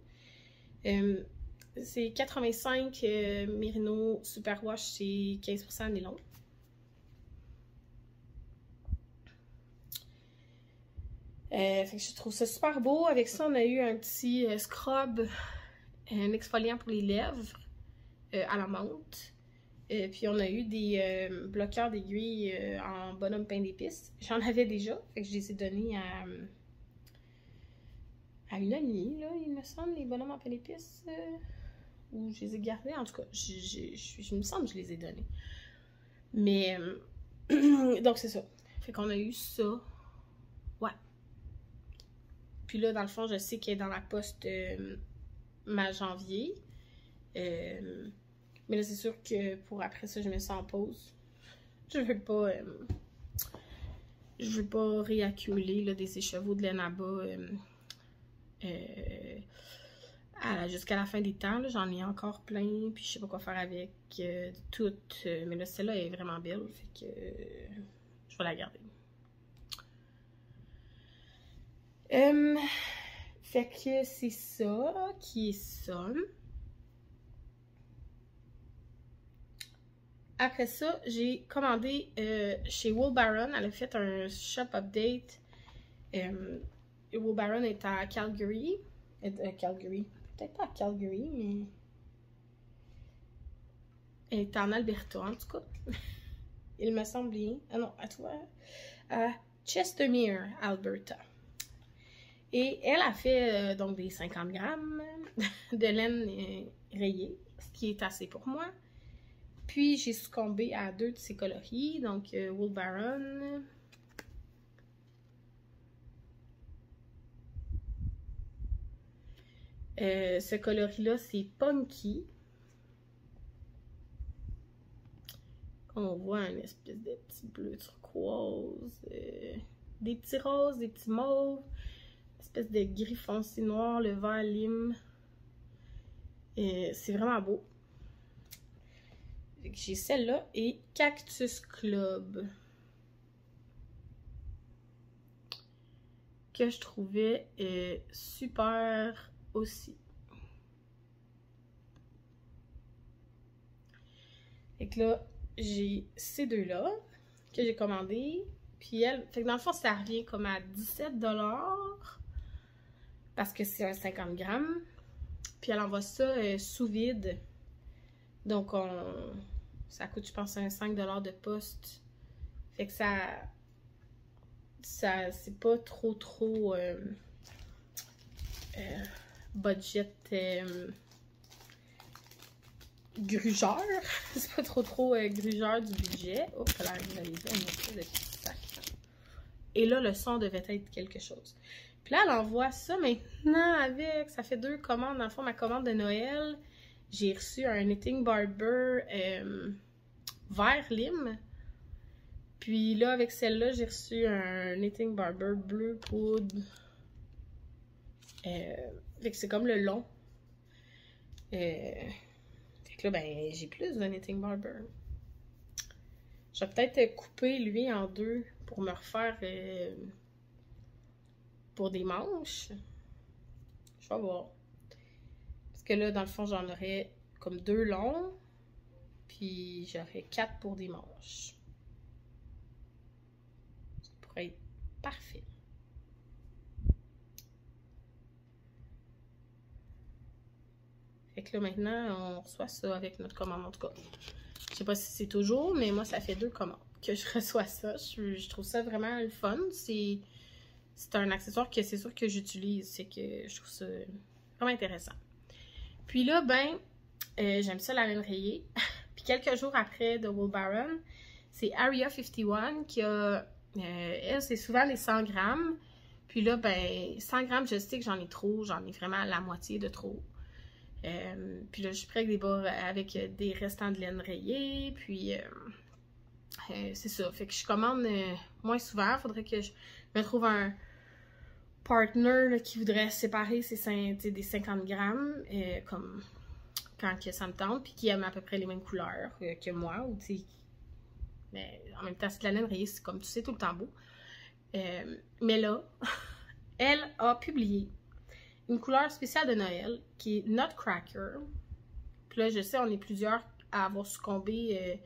C'est 85 Merino Superwash, c'est 15% nylon. Fait que je trouve ça super beau. Avec ça, on a eu un petit scrub, un exfoliant pour les lèvres à la menthe. Puis on a eu des bloqueurs d'aiguilles en bonhomme pain d'épices. J'en avais déjà, fait que je les ai donnés à une amie, là, il me semble, les bonhommes en pain d'épices. Ou je les ai gardés, en tout cas, je me semble que je les ai donnés. Mais, donc c'est ça. Fait qu'on a eu ça. Ouais. Puis là, dans le fond, je sais qu'elle est dans la poste janvier. Mais là, c'est sûr que pour après ça, je mets ça en pause. Je veux pas réaccumuler là, des écheveaux de laine à bas jusqu'à la fin des temps. J'en ai encore plein, puis je sais pas quoi faire avec toutes. Mais là, celle-là est vraiment belle, fait que je vais la garder. Fait que c'est ça qui est ça. Après ça, j'ai commandé chez Wool Baron. Elle a fait un shop update. Wool Baron est à Calgary. Calgary. Peut-être pas à Calgary, mais... Elle est en Alberta, en tout cas. Il me semble bien. Ah non, à toi. À Chestermere, Alberta. Et elle a fait donc des 50 grammes de laine rayée, ce qui est assez pour moi. Puis j'ai succombé à 2 de ces coloris, donc Wool Baron. Ce coloris-là, c'est Punky. On voit un espèce de petit bleu turquoise, des petits roses, des petits mauves, une espèce de gris foncé noir, le vert lime. C'est vraiment beau. J'ai celle-là et Cactus Club. Que je trouvais super aussi. Fait que là, j'ai ces deux-là que j'ai commandés. Puis elle, fait que dans le fond, ça revient comme à 17$ parce que c'est un 50 grammes. Puis elle envoie ça sous vide. Donc, ça coûte, je pense, un 5$ de poste. Fait que ça c'est pas trop budget grugeur. C'est pas trop grugeur du budget. Oh, là, les de sac. Et là, le son devait être quelque chose. Puis là, elle envoie ça maintenant avec. Ça fait 2 commandes. Dans le fond, ma commande de Noël, j'ai reçu un Knitting Barber vert lime. Puis là, avec celle-là, j'ai reçu un Knitting Barber bleu poudre. Fait que c'est comme le long. Fait que là, ben, j'ai plus de Knitting Barber. Je vais peut-être couper lui en 2 pour me refaire pour des manches. Je vais voir. Parce que là, dans le fond, j'en aurais comme 2 longs. Puis j'aurais 4 pour des manches. Ça pourrait être parfait. Fait que là, maintenant, on reçoit ça avec notre commande, en tout cas. Je sais pas si c'est toujours, mais moi, ça fait 2 commandes que je reçois ça. Je trouve ça vraiment le fun. C'est un accessoire que c'est sûr que j'utilise. C'est que je trouve ça vraiment intéressant. Puis là, ben, j'aime ça la laine rayée. Puis quelques jours après de Wool Baron, c'est Area 51 qui a... elle, c'est souvent les 100 grammes. Puis là, ben, 100 grammes, je sais que j'en ai trop. J'en ai vraiment la moitié de trop. Puis là, je suis prête avec des restants de laine rayée. Puis, c'est ça. Fait que je commande moins souvent. Faudrait que je me trouve un partner là, qui voudrait séparer des 50 grammes, comme quand que ça me tente, puis qui aime à peu près les mêmes couleurs que moi. Ou, mais en même temps, c'est de la laine rayée, c'est comme tu sais, tout le temps beau. Mais là, elle a publié une couleur spéciale de Noël qui est Nutcracker. Puis là, je sais, on est plusieurs à avoir succombé.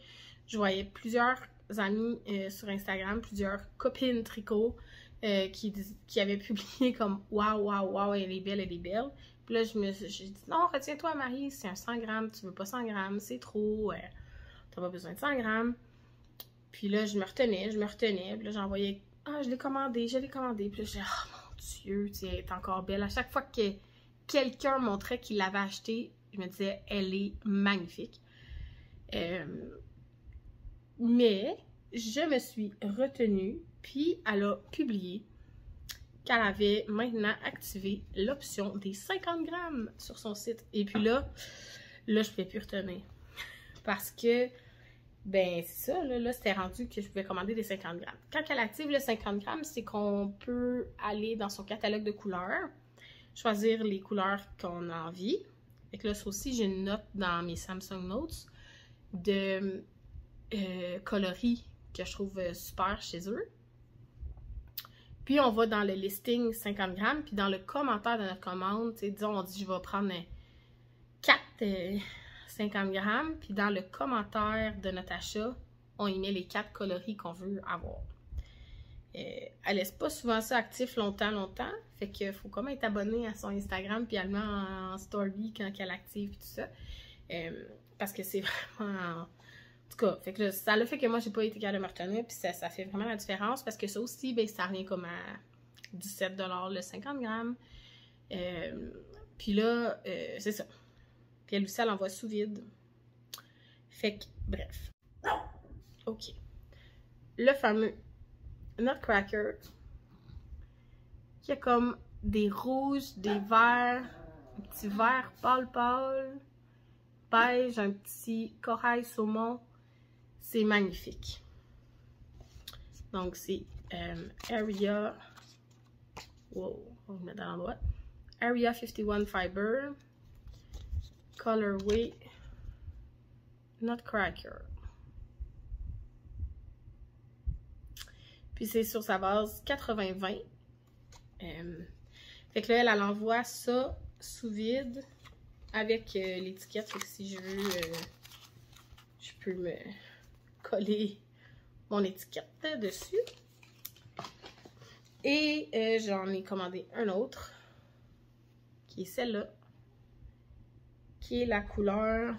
Je voyais plusieurs amis sur Instagram, plusieurs copines tricot qui avaient publié comme waouh, waouh, waouh, elle est belle, elle est belle. Puis là, j'ai dit non, retiens-toi, Marie, c'est un 100 grammes, tu veux pas 100 grammes, c'est trop, t'as pas besoin de 100 grammes. Puis là, je me retenais. Puis là, j'envoyais, je l'ai commandé. Puis là, j'ai Dieu, tu sais, elle est encore belle. À chaque fois que quelqu'un montrait qu'il l'avait acheté, je me disais, elle est magnifique. Mais je me suis retenue, puis elle a publié qu'elle avait maintenant activé l'option des 50 grammes sur son site. Et puis là, je ne pouvais plus retenir. Parce que, ben, c'est ça, là c'était rendu que je pouvais commander des 50 grammes. Quand elle active le 50 grammes, c'est qu'on peut aller dans son catalogue de couleurs, choisir les couleurs qu'on a envie. Et que là, ça aussi, j'ai une note dans mes Samsung Notes de coloris que je trouve super chez eux. Puis, on va dans le listing 50 grammes, puis dans le commentaire de notre commande, disons, on dit je vais prendre 4 50 grammes, puis dans le commentaire de notre achat, on y met les 4 coloris qu'on veut avoir. Elle laisse pas souvent ça actif longtemps, fait qu'il faut quand même être abonné à son Instagram, puis elle le met en story quand elle active, tout ça, parce que c'est vraiment... En tout cas, fait que là, ça le fait que moi, j'ai pas été capable de me retenir, puis ça fait vraiment la différence, parce que ça aussi, ben, ça revient comme à 17$ le 50 grammes. Puis là, c'est ça. Puis elle aussi, elle envoie sous vide. Fait que, bref. OK. Le fameux Nutcracker, qui a comme des rouges, des verts, un petit vert pâle, beige, un petit corail saumon. C'est magnifique. Donc, c'est Area... Wow, on va le mettre dans l'endroit. Area 51 Fiber. Colorway Nutcracker. Puis c'est sur sa base 80-20. Fait que là, elle envoie ça sous vide avec l'étiquette. Fait que si je veux, je peux me coller mon étiquette dessus. Et j'en ai commandé un autre, qui est celle-là, qui est la couleur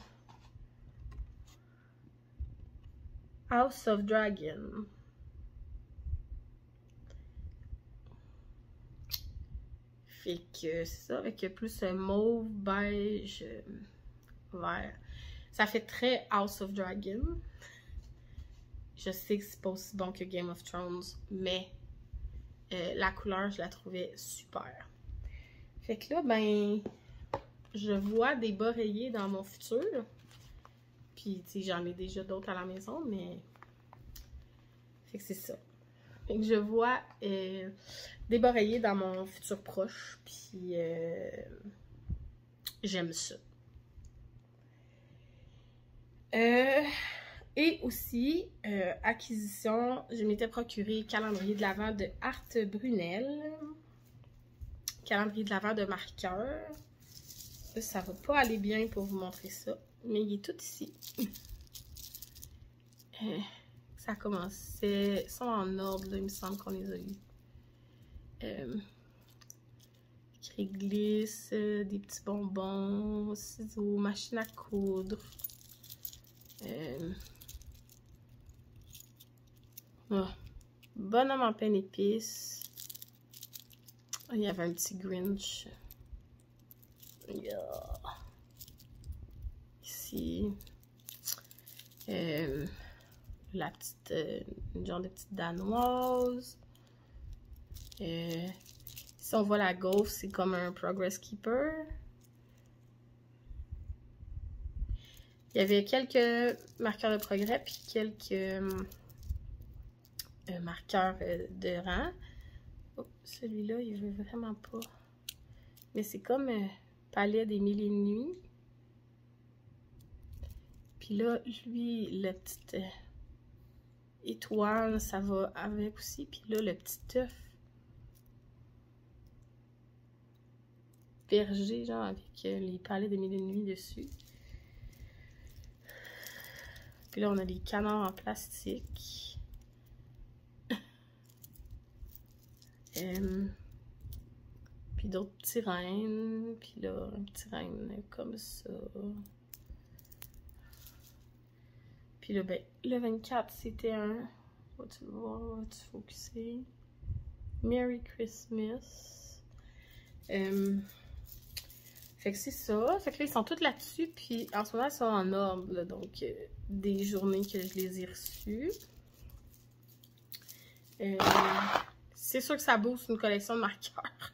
House of Dragon. Fait que c'est ça, avec plus mauve, beige, vert. Ça fait très House of Dragon. Je sais que c'est pas aussi bon que Game of Thrones, mais la couleur, je la trouvais super. Fait que là, ben, je vois des bas rayés dans mon futur. Puis, tu sais, j'en ai déjà d'autres à la maison, mais... Fait que c'est ça. Fait que je vois des bas rayés dans mon futur proche, puis j'aime ça. Et aussi, acquisition, je m'étais procuré calendrier de l'Avent de Art Brunel. Calendrier de l'Avent de marqueur. Ça va pas aller bien pour vous montrer ça, mais il est tout ici. Ça commençait, ils sont en ordre, là, il me semble qu'on les a eus. Écrit glisse, des petits bonbons, ciseaux, machine à coudre. Oh, bonhomme en pain épice. Oh, il y avait un petit Grinch. Yeah. Ici. La petite, une genre de petite danoise. Si on voit la gaufre, c'est comme un Progress Keeper. Il y avait quelques marqueurs de progrès, puis quelques marqueurs de rang. Oh, celui-là, il veut vraiment pas. Mais c'est comme Palais des mille et une nuits. Puis là, lui, la petite étoile, ça va avec aussi. Puis là, le petit œuf berger, genre, avec les palais des mille et une nuits dessus. Puis là, on a des canards en plastique. Puis d'autres petits rennes. Puis là, un petit renne comme ça. Puis là, ben, le 24, c'était un... Vas-tu voir, vas-tu focuser? Merry Christmas. Fait que c'est ça. Fait que là, ils sont tous là-dessus. Puis en ce moment, ils sont en ordre. Là, donc, des journées que je les ai reçus. C'est sûr que ça booste une collection de marqueurs.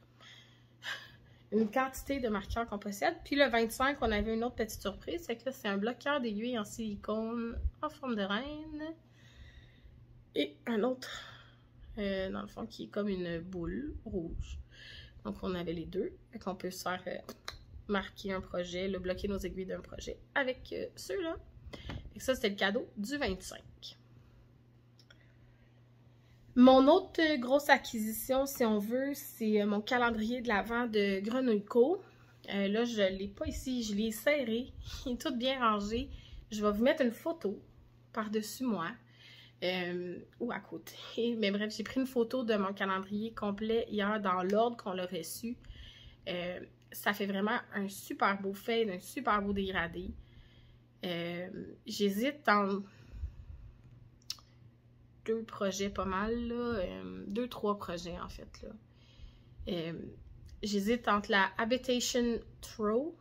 Une quantité de marqueurs qu'on possède. Puis le 25, on avait une autre petite surprise. C'est que là, c'est un bloqueur d'aiguilles en silicone en forme de reine. Et un autre, dans le fond, qui est comme une boule rouge. Donc, on avait les deux. Fait qu'on peut se faire marquer un projet, le bloquer nos aiguilles d'un projet avec ceux-là. Et ça, c'était le cadeau du 25. Mon autre grosse acquisition, si on veut, c'est mon calendrier de l'Avent de Grenouille Co. Là, je ne l'ai pas ici, je l'ai serré. Il est tout bien rangé. Je vais vous mettre une photo par-dessus moi. Ou à côté. Mais bref, j'ai pris une photo de mon calendrier complet hier dans l'ordre qu'on l'a reçu. Ça fait vraiment un super beau fade, un super beau dégradé. J'hésite en deux projets pas mal, là. 2-3 projets en fait, là. J'hésite entre la Habitation Throw,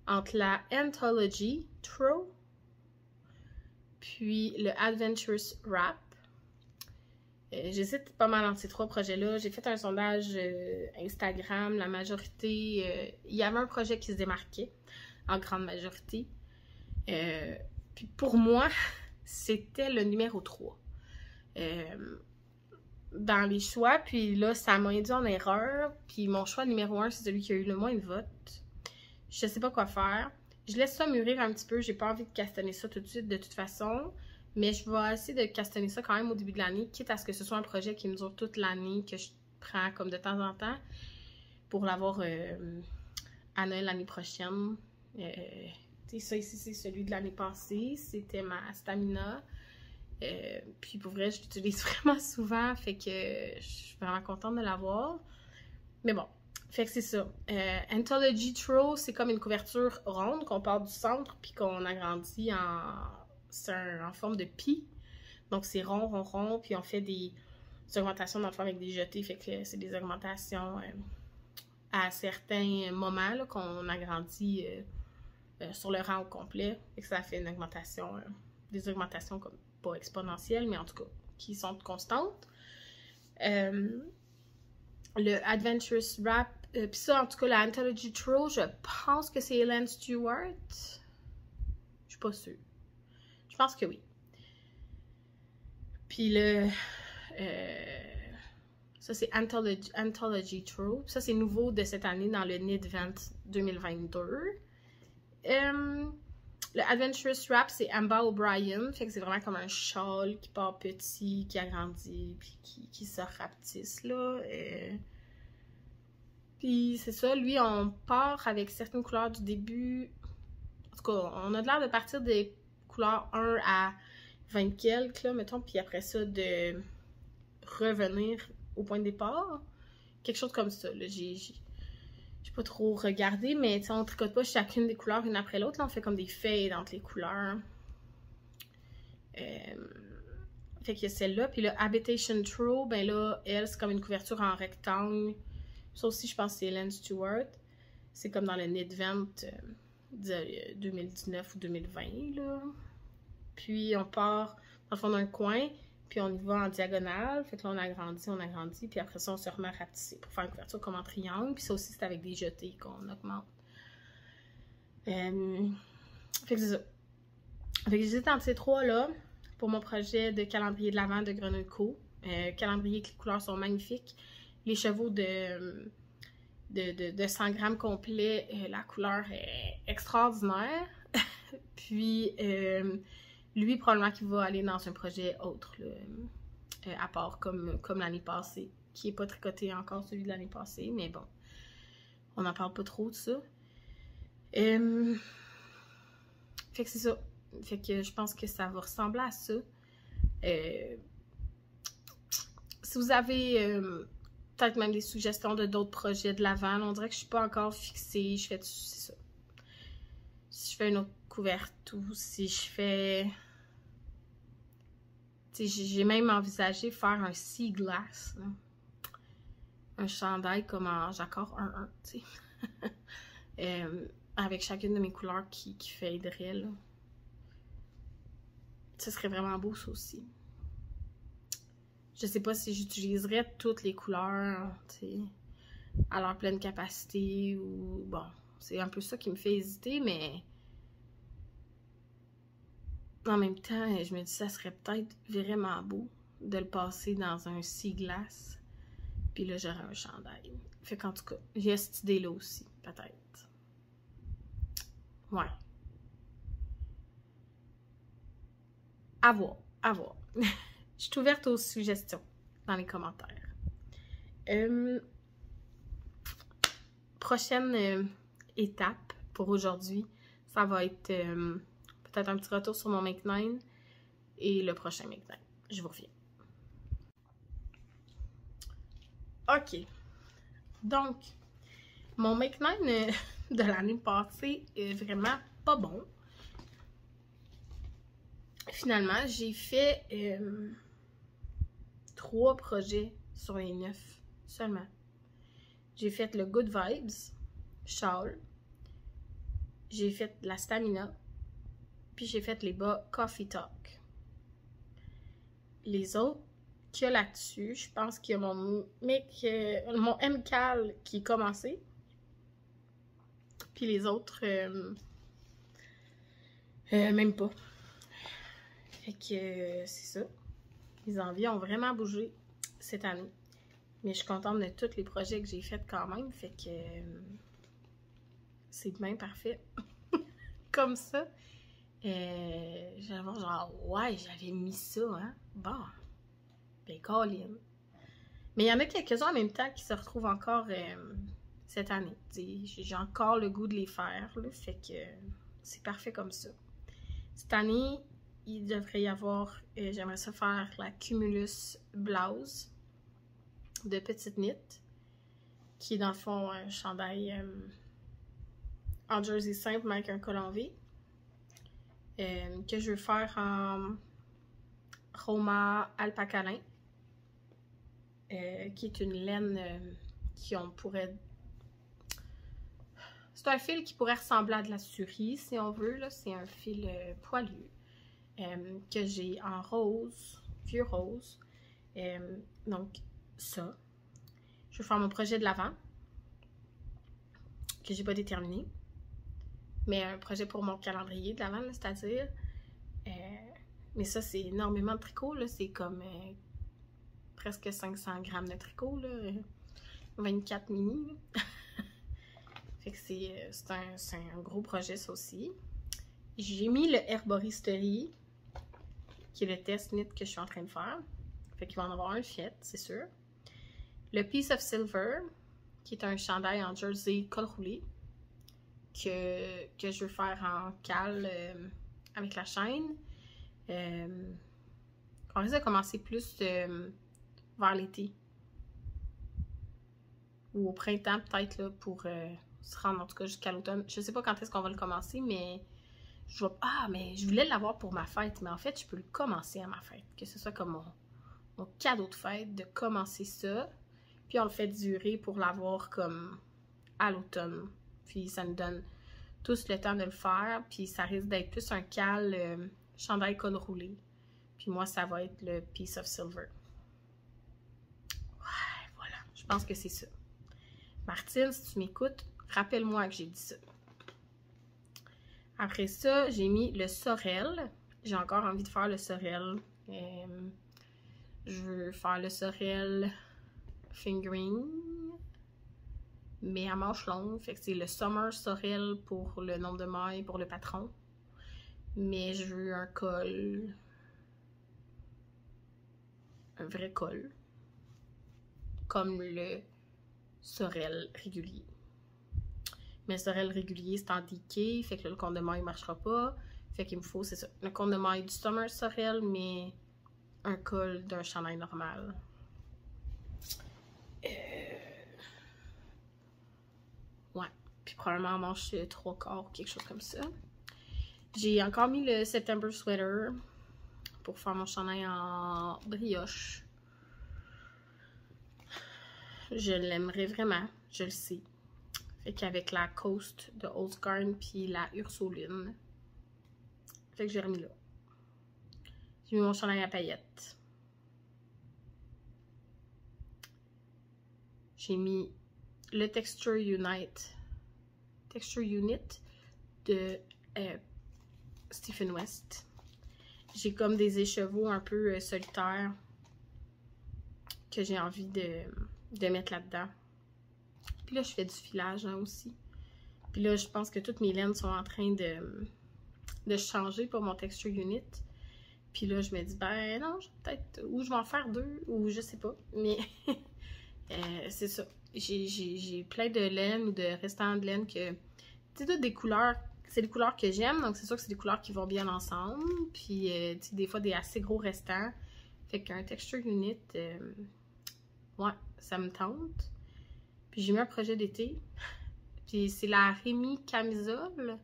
entre la Anthology Throw, puis le Adventures Wrap. J'hésite pas mal entre ces 3 projets-là. J'ai fait un sondage Instagram. La majorité... il y avait un projet qui se démarquait, en grande majorité. Puis pour moi, c'était le numéro 3. Dans les choix, puis là, ça m'a induit en erreur. Puis mon choix numéro 1, c'est celui qui a eu le moins de votes. Je sais pas quoi faire. Je laisse ça mûrir un petit peu. J'ai pas envie de castaner ça tout de suite de toute façon. Mais je vais essayer de castaner ça quand même au début de l'année, quitte à ce que ce soit un projet qui me dure toute l'année, que je prends comme de temps en temps, pour l'avoir à Noël l'année prochaine. Ça ici, c'est celui de l'année passée. C'était ma stamina. Puis pour vrai, je l'utilise vraiment souvent, fait que je suis vraiment contente de l'avoir. Mais bon, fait que c'est ça. Anthology Throw, c'est comme une couverture ronde qu'on part du centre puis qu'on agrandit en forme de pie. Donc c'est rond, rond, rond, puis on fait des augmentations dans le fond avec des jetés, fait que c'est des augmentations à certains moments là, qu'on agrandit sur le rang au complet, et que ça fait une augmentation, des augmentations comme pas exponentielles, mais en tout cas, qui sont constantes. Le Adventurous Wrap, puis ça, en tout cas, la Anthology Throw, je pense que c'est Helen Stewart. Je suis pas sûre. Je pense que oui. Puis ça, c'est Anthology Throw. Ça, c'est nouveau de cette année dans le Knit-Vent 2022. Le Adventurous Wrap, c'est Amba O'Brien. Fait que c'est vraiment comme un châle qui part petit, qui agrandit, puis qui se rapetisse, là. Puis c'est ça, lui, on part avec certaines couleurs du début. En tout cas, on a l'air de partir des couleurs 1 à 20 quelques, là, mettons, puis après ça, de revenir au point de départ. Quelque chose comme ça, là. J'ai pas trop regardé, mais on tricote pas chacune des couleurs une après l'autre. On fait comme des fades entre les couleurs. Fait qu'il y a celle-là. Puis le Habitation Throw, ben là, elle, c'est comme une couverture en rectangle. Ça aussi, je pense que c'est Helen Stewart. C'est comme dans le Knit-Vent de 2019 ou 2020, là. Puis on part dans le fond d'un coin, puis on y va en diagonale. Fait que là, on agrandit, puis après ça, on se remet à rapetisser pour faire une couverture comme en triangle. Puis ça aussi, c'est avec des jetés qu'on augmente. Fait que c'est ça. Fait que j'hésite entre ces trois-là pour mon projet de calendrier de l'Avent de Grenouille Co. Calendrier que les couleurs sont magnifiques. Les chevaux de 100 grammes complet, la couleur est extraordinaire. Puis, lui, probablement qu'il va aller dans un projet autre, là, à part comme l'année passée, qui n'est pas tricoté encore, celui de l'année passée, mais bon, on n'en parle pas trop de ça. Fait que c'est ça. Fait que je pense que ça va ressembler à ça. Si vous avez peut-être même des suggestions de d'autres projets de l'Avent, on dirait que je suis pas encore fixée. Je fais c'est ça. Si je fais une autre couverte ou si je fais... J'ai même envisagé faire un sea glass. Là. Un chandail comme en jacquard 1-1, tu sais. Avec chacune de mes couleurs qui faderait, là. Ce serait vraiment beau, ça aussi. Je sais pas si j'utiliserais toutes les couleurs, tu sais, à leur pleine capacité ou... Bon, c'est un peu ça qui me fait hésiter, mais... En même temps, je me dis ça serait peut-être vraiment beau de le passer dans un sea glass. Puis là, j'aurais un chandail. Fait qu'en tout cas, j'ai cette idée-là aussi, peut-être. Ouais. À voir, à voir. Je suis ouverte aux suggestions dans les commentaires. Prochaine étape pour aujourd'hui, ça va être peut-être un petit retour sur mon Make 9 et le prochain Make 9. Je vous reviens. OK. Donc, mon Make 9 de l'année passée est vraiment pas bon. Finalement, j'ai fait 3 projets sur les 9 seulement. J'ai fait le Good Vibes, Shawl. J'ai fait la Stamina. Puis j'ai fait les bas Coffee Talk. Les autres qu'il y a là-dessus, je pense qu'il y a mon MCAL qui est commencé. Puis les autres, même pas. Fait que c'est ça. Les envies ont vraiment bougé cette année. Mais je suis contente de tous les projets que j'ai faits quand même. Fait que c'est bien parfait. comme ça. J'allais voir genre, ouais, j'avais mis ça, hein. Bon, ben, Colin. Mais il y en a quelques-uns en même temps qui se retrouvent encore cette année. J'ai encore le goût de les faire, là, fait que c'est parfait comme ça. Cette année, il devrait y avoir, j'aimerais ça faire la Cumulus Blouse de Petite Knit, qui est dans le fond un chandail en jersey simple mais avec un col en V, que je veux faire en Roma alpacalin, qui est une laine on pourrait... C'est un fil qui pourrait ressembler à de la surie, si on veut. C'est un fil poilu que j'ai en rose, vieux rose. Donc, ça. Je vais faire mon projet de l'Avent, que j'ai pas déterminé. Mais un projet pour mon calendrier de l'Avent, c'est-à-dire. Mais ça, c'est énormément de tricot. C'est comme presque 500 grammes de tricot. Là, 24 mini. Fait que c'est un gros projet, ça aussi. J'ai mis le Herboristerie, qui est le test knit que je suis en train de faire. Fait qu'il va en avoir un fait, c'est sûr. Le Piece of Silver, qui est un chandail en jersey col roulé, que je veux faire en cale avec la chaîne. On risque de commencer plus vers l'été. Ou au printemps, peut-être, là, pour se rendre en tout cas jusqu'à l'automne. Je sais pas quand est-ce qu'on va le commencer, mais mais je voulais l'avoir pour ma fête, mais en fait, je peux le commencer à ma fête. Que ce soit comme mon cadeau de fête, de commencer ça. Puis on le fait durer pour l'avoir comme à l'automne. Puis ça nous donne tous le temps de le faire. Puis ça risque d'être plus un cal chandail col roulé. Puis moi, ça va être le Piece of Silver. Ouais, voilà. Je pense que c'est ça. Martine, si tu m'écoutes, rappelle-moi que j'ai dit ça. Après ça, j'ai mis le Sorel. J'ai encore envie de faire le Sorel. Je veux faire le Sorel fingering, mais à manches longues. Fait que c'est le Summer Sorel pour le nombre de mailles, pour le patron. Mais je veux un col. Un vrai col. Comme le Sorel régulier. Mais le Sorel régulier, c'est en decay, fait que là, le compte de maille ne marchera pas. Fait qu'il me faut, c'est ça, le compte de maille du Summer Sorel, mais un col d'un chandail normal. Ouais. Puis probablement en manche 3/4 ou quelque chose comme ça. J'ai encore mis le September Sweater pour faire mon chandail en brioche. Je l'aimerais vraiment, je le sais. Fait qu'avec la Coast de Holzgarn puis la Ursuline. Fait que j'ai remis là. J'ai mis mon chandail à paillettes. J'ai mis le Texture Unit de Stephen West. J'ai comme des écheveaux un peu solitaires que j'ai envie de mettre là-dedans. Puis là, je fais du filage aussi. Puis là, je pense que toutes mes laines sont en train de changer pour mon Texture Unit. Puis là, je me dis, ben non, peut-être, ou je vais en faire 2, ou je sais pas. Mais c'est ça. J'ai plein de laine ou de restants de laine que, tu sais, toutes des couleurs, c'est des couleurs que j'aime, donc c'est sûr que c'est des couleurs qui vont bien ensemble. Puis, tu sais, des fois, des assez gros restants. Fait qu'un Texture Unit, ouais, ça me tente. Puis j'ai mis un projet d'été. Puis c'est la Rémi camisole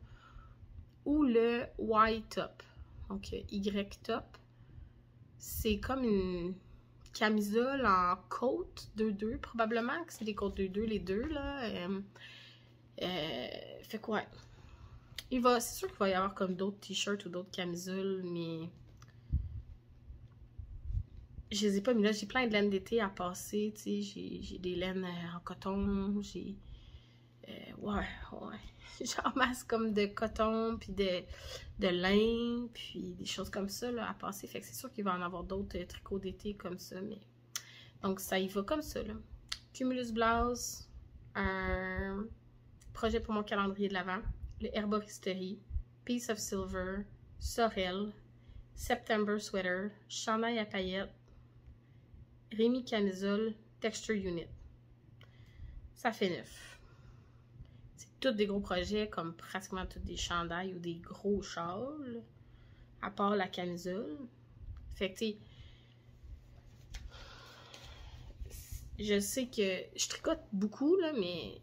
ou le Y top. Donc Y top. C'est comme une camisole en côte 2-2. Probablement que c'est des côtes 2-2 les deux là. Fait quoi? C'est sûr qu'il va y avoir comme d'autres t-shirts ou d'autres camisoles, mais je les ai pas mis là. J'ai plein de laines d'été à passer, tu sais. J'ai des laines en coton, j'ai... ouais. J'en masse comme de coton, puis de lin, puis des choses comme ça là, à passer. Fait que c'est sûr qu'il va en avoir d'autres tricots d'été comme ça, mais... Donc ça y va comme ça, là. Cumulus Blouse, un projet pour mon calendrier de l'Avent, le Herboristerie, Piece of Silver, Sorel, September Sweater, Chandail à paillettes, Rémi Camisole, Texture Unit. Ça fait 9. C'est tous des gros projets, comme pratiquement tous des chandails ou des gros châles, à part la camisole. Fait que, tu sais, je sais que je tricote beaucoup, là, mais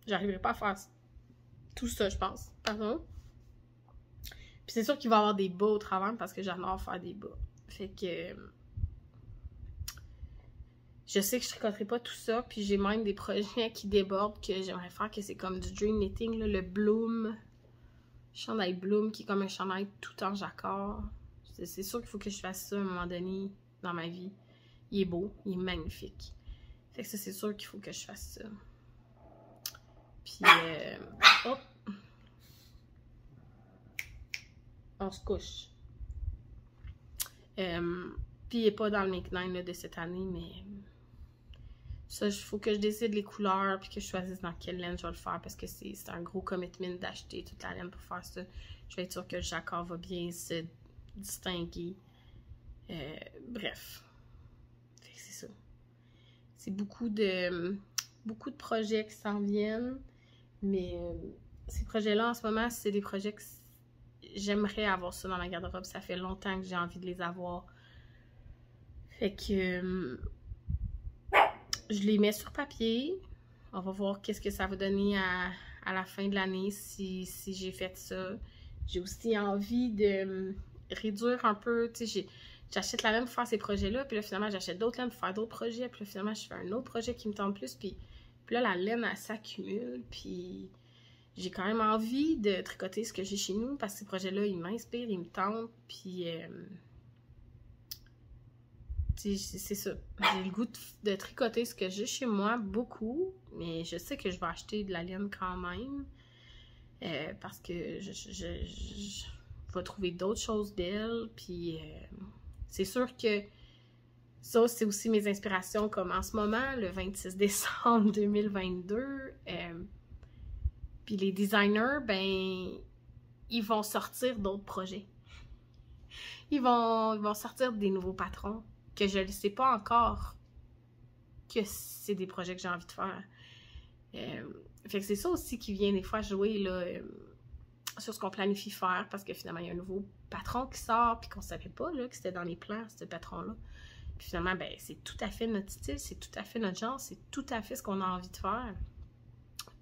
j'arriverai pas à faire tout ça, je pense. Pardon. Puis c'est sûr qu'il va y avoir des bas au travers parce que j'adore faire des bas. Fait que je sais que je tricoterai pas tout ça. Puis j'ai même des projets qui débordent que j'aimerais faire, que c'est comme du dream knitting, là, le Bloom. Chandail Bloom, qui est comme un chandail tout en jacquard. C'est sûr qu'il faut que je fasse ça à un moment donné dans ma vie. Il est beau, il est magnifique. Fait que ça, c'est sûr qu'il faut que je fasse ça. Puis, hop! On se couche. Puis, il n'est pas dans le Make 9 de cette année, mais ça, il faut que je décide les couleurs puis que je choisisse dans quelle laine je vais le faire parce que c'est un gros commitment d'acheter toute la laine pour faire ça. Je vais être sûre que le jacquard va bien se distinguer. Bref. Fait que c'est ça. C'est beaucoup de projets qui s'en viennent, mais ces projets-là, en ce moment, c'est des projets que j'aimerais avoir ça dans ma garde-robe. Ça fait longtemps que j'ai envie de les avoir. Fait que je les mets sur papier. On va voir qu'est-ce que ça va donner à la fin de l'année si j'ai fait ça. J'ai aussi envie de réduire un peu. Tu sais, j'achète la laine pour faire ces projets-là, puis là, finalement, j'achète d'autres laines pour faire d'autres projets, puis là, finalement, je fais un autre projet qui me tente plus, puis là, la laine, elle s'accumule, puis j'ai quand même envie de tricoter ce que j'ai chez nous, parce que ces projets-là, ils m'inspirent, ils me tentent, puis c'est ça. J'ai le goût de tricoter ce que j'ai chez moi, beaucoup, mais je sais que je vais acheter de la laine quand même, parce que je vais trouver d'autres choses belles, puis c'est sûr que ça, c'est aussi mes inspirations, comme en ce moment, le 26 décembre 2022, puis les designers, ben, ils vont sortir d'autres projets. Ils vont sortir des nouveaux patrons, que je ne sais pas encore que c'est des projets que j'ai envie de faire. Fait que c'est ça aussi qui vient des fois jouer là, sur ce qu'on planifie faire, parce que finalement, il y a un nouveau patron qui sort, puis qu'on ne savait pas là, que c'était dans les plans, ce patron-là. Puis finalement, ben, c'est tout à fait notre style, c'est tout à fait notre genre, c'est tout à fait ce qu'on a envie de faire.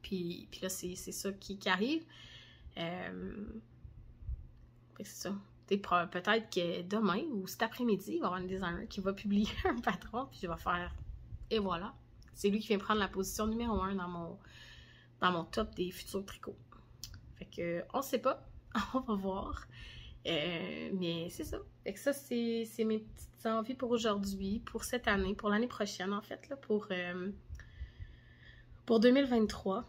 Puis là, c'est ça qui arrive. Fait que c'est ça. Peut-être que demain ou cet après-midi, il va y avoir un designer qui va publier un patron, puis je vais faire... Et voilà. C'est lui qui vient prendre la position numéro 1 dans mon top des futurs tricots. Fait que, on sait pas. On va voir. Mais c'est ça. Fait que ça, c'est mes petites envies pour aujourd'hui, pour cette année, pour l'année prochaine, en fait, là, pour 2023.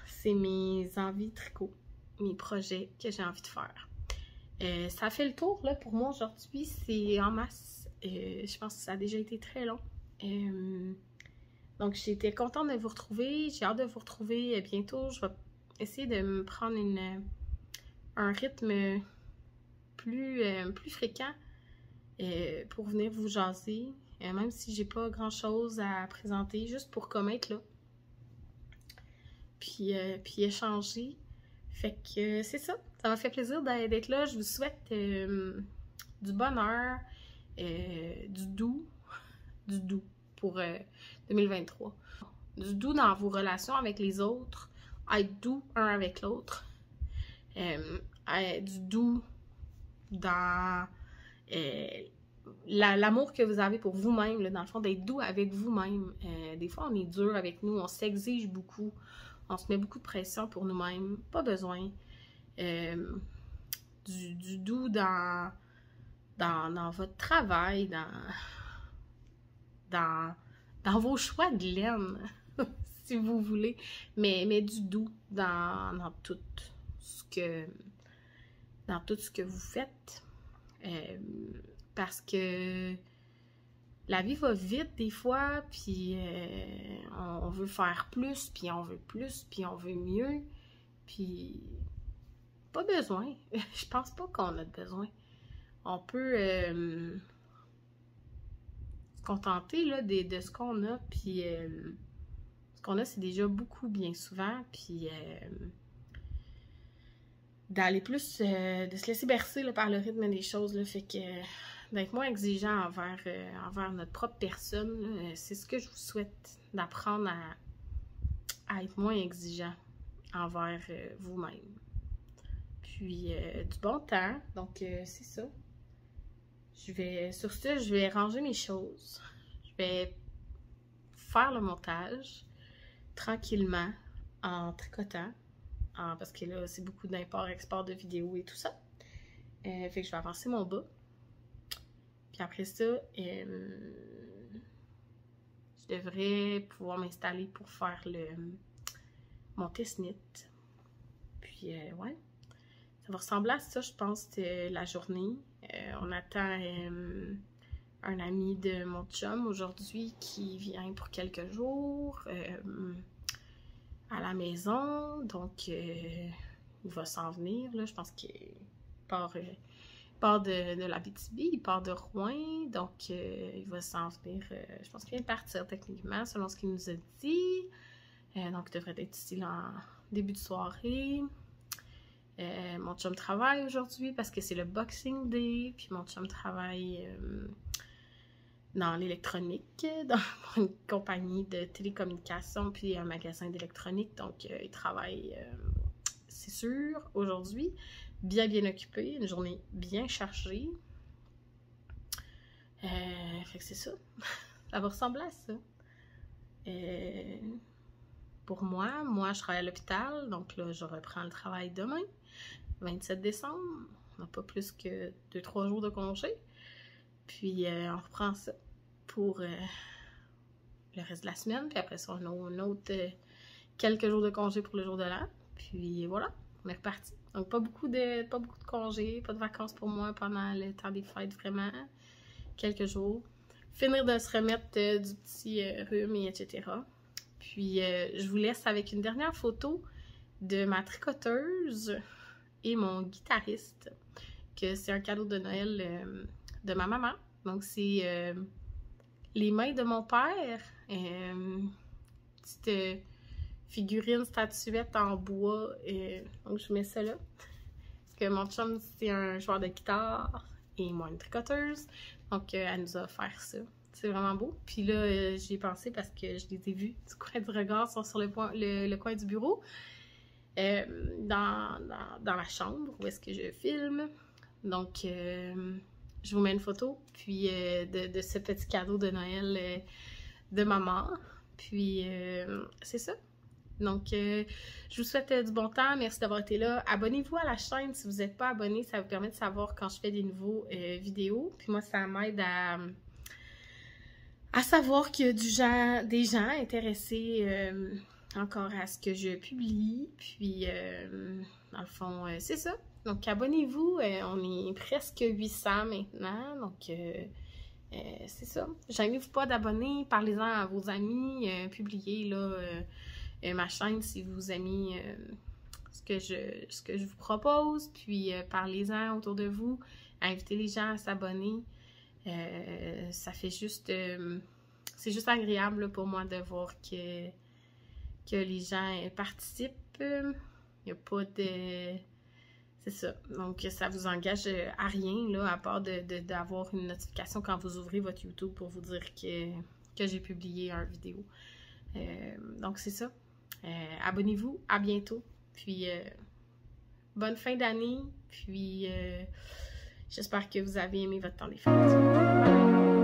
C'est mes envies tricot, mes projets que j'ai envie de faire. Ça fait le tour, là, pour moi, aujourd'hui. C'est en masse. Je pense que ça a déjà été très long. Donc, j'étais contente de vous retrouver. J'ai hâte de vous retrouver bientôt. Je vais essayer de me prendre un rythme plus fréquent pour venir vous jaser. Même si j'ai pas grand-chose à présenter, juste pour comme être là. Puis échanger. Fait que c'est ça. Ça m'a fait plaisir d'être là. Je vous souhaite du bonheur, du doux pour 2023. Du doux dans vos relations avec les autres. Être doux un avec l'autre. Du doux dans l'amour que vous avez pour vous-même. Dans le fond, d'être doux avec vous-même. Des fois, on est dur avec nous. On s'exige beaucoup. On se met beaucoup de pression pour nous-mêmes. Pas besoin. Du doux dans votre travail, dans vos choix de laine, si vous voulez, mais du doux dans tout ce que vous faites, parce que la vie va vite des fois, puis on veut faire plus, puis on veut mieux, puis pas besoin. Je pense pas qu'on a besoin. On peut se contenter là, de ce qu'on a, puis ce qu'on a, c'est déjà beaucoup bien souvent, puis d'aller plus, de se laisser bercer là, par le rythme des choses, là, fait que d'être moins exigeant envers notre propre personne, c'est ce que je vous souhaite, d'apprendre à être moins exigeant envers vous-même. Puis du bon temps, donc c'est ça. Sur ce, je vais ranger mes choses. Je vais faire le montage tranquillement en tricotant. Parce que là, c'est beaucoup d'import-export de vidéos et tout ça. Fait que je vais avancer mon bas. Puis après ça, je devrais pouvoir m'installer pour faire mon test knit. Puis ouais, ça va ressembler à ça, je pense, la journée. On attend un ami de mon chum aujourd'hui qui vient pour quelques jours à la maison. Donc, il va s'en venir. Là. Je pense qu'il part de l'Abitibi, il part de Rouen. Donc, il va s'en venir. Je pense qu'il vient de partir techniquement, selon ce qu'il nous a dit. Donc, il devrait être ici là, en début de soirée. Mon chum travaille aujourd'hui parce que c'est le Boxing Day, puis mon chum travaille dans l'électronique, dans une compagnie de télécommunications, puis un magasin d'électronique, donc il travaille, c'est sûr, aujourd'hui, bien occupé, une journée bien chargée. Fait que c'est ça, ça va ressembler à ça. Pour moi, je travaille à l'hôpital, donc là, je reprends le travail demain. 27 décembre, on n'a pas plus que 2-3 jours de congé. Puis on reprend ça pour le reste de la semaine. Puis après ça, on a quelques jours de congé pour le jour de l'an. Puis voilà, on est reparti. Donc pas beaucoup de congés, pas de vacances pour moi pendant le temps des fêtes, vraiment. Quelques jours. Finir de se remettre du petit rhume, et etc. Puis je vous laisse avec une dernière photo de ma tricoteuse et mon guitariste, que c'est un cadeau de Noël de ma maman. Donc c'est les mains de mon père, petite figurine statuette en bois, donc je mets ça là. Parce que mon chum c'est un joueur de guitare et moi une tricoteuse, donc elle nous a offert ça. C'est vraiment beau. Puis là, j'y ai pensé parce que je les ai vus du coin du regard, sont sur le coin du bureau. Dans la chambre où est-ce que je filme. Donc, je vous mets une photo puis de ce petit cadeau de Noël de maman. Puis, c'est ça. Donc, je vous souhaite du bon temps. Merci d'avoir été là. Abonnez-vous à la chaîne si vous n'êtes pas abonné. Ça vous permet de savoir quand je fais des nouveaux vidéos. Puis moi, ça m'aide à savoir qu'il y a des gens intéressés encore à ce que je publie, puis dans le fond, c'est ça. Donc abonnez-vous, on est presque 800 maintenant, donc c'est ça. Gênez-vous pas d'abonner, parlez-en à vos amis, publiez là ma chaîne si vous aimez ce que je vous propose, puis parlez-en autour de vous, invitez les gens à s'abonner. Ça fait juste, c'est juste agréable là, pour moi de voir que les gens participent. Il n'y a pas de... C'est ça. Donc, ça vous engage à rien, là, à part d'avoir une notification quand vous ouvrez votre YouTube pour vous dire que j'ai publié une vidéo. Donc, c'est ça. Abonnez-vous. À bientôt. Puis, bonne fin d'année. Puis, j'espère que vous avez aimé votre temps des fêtes. Bye!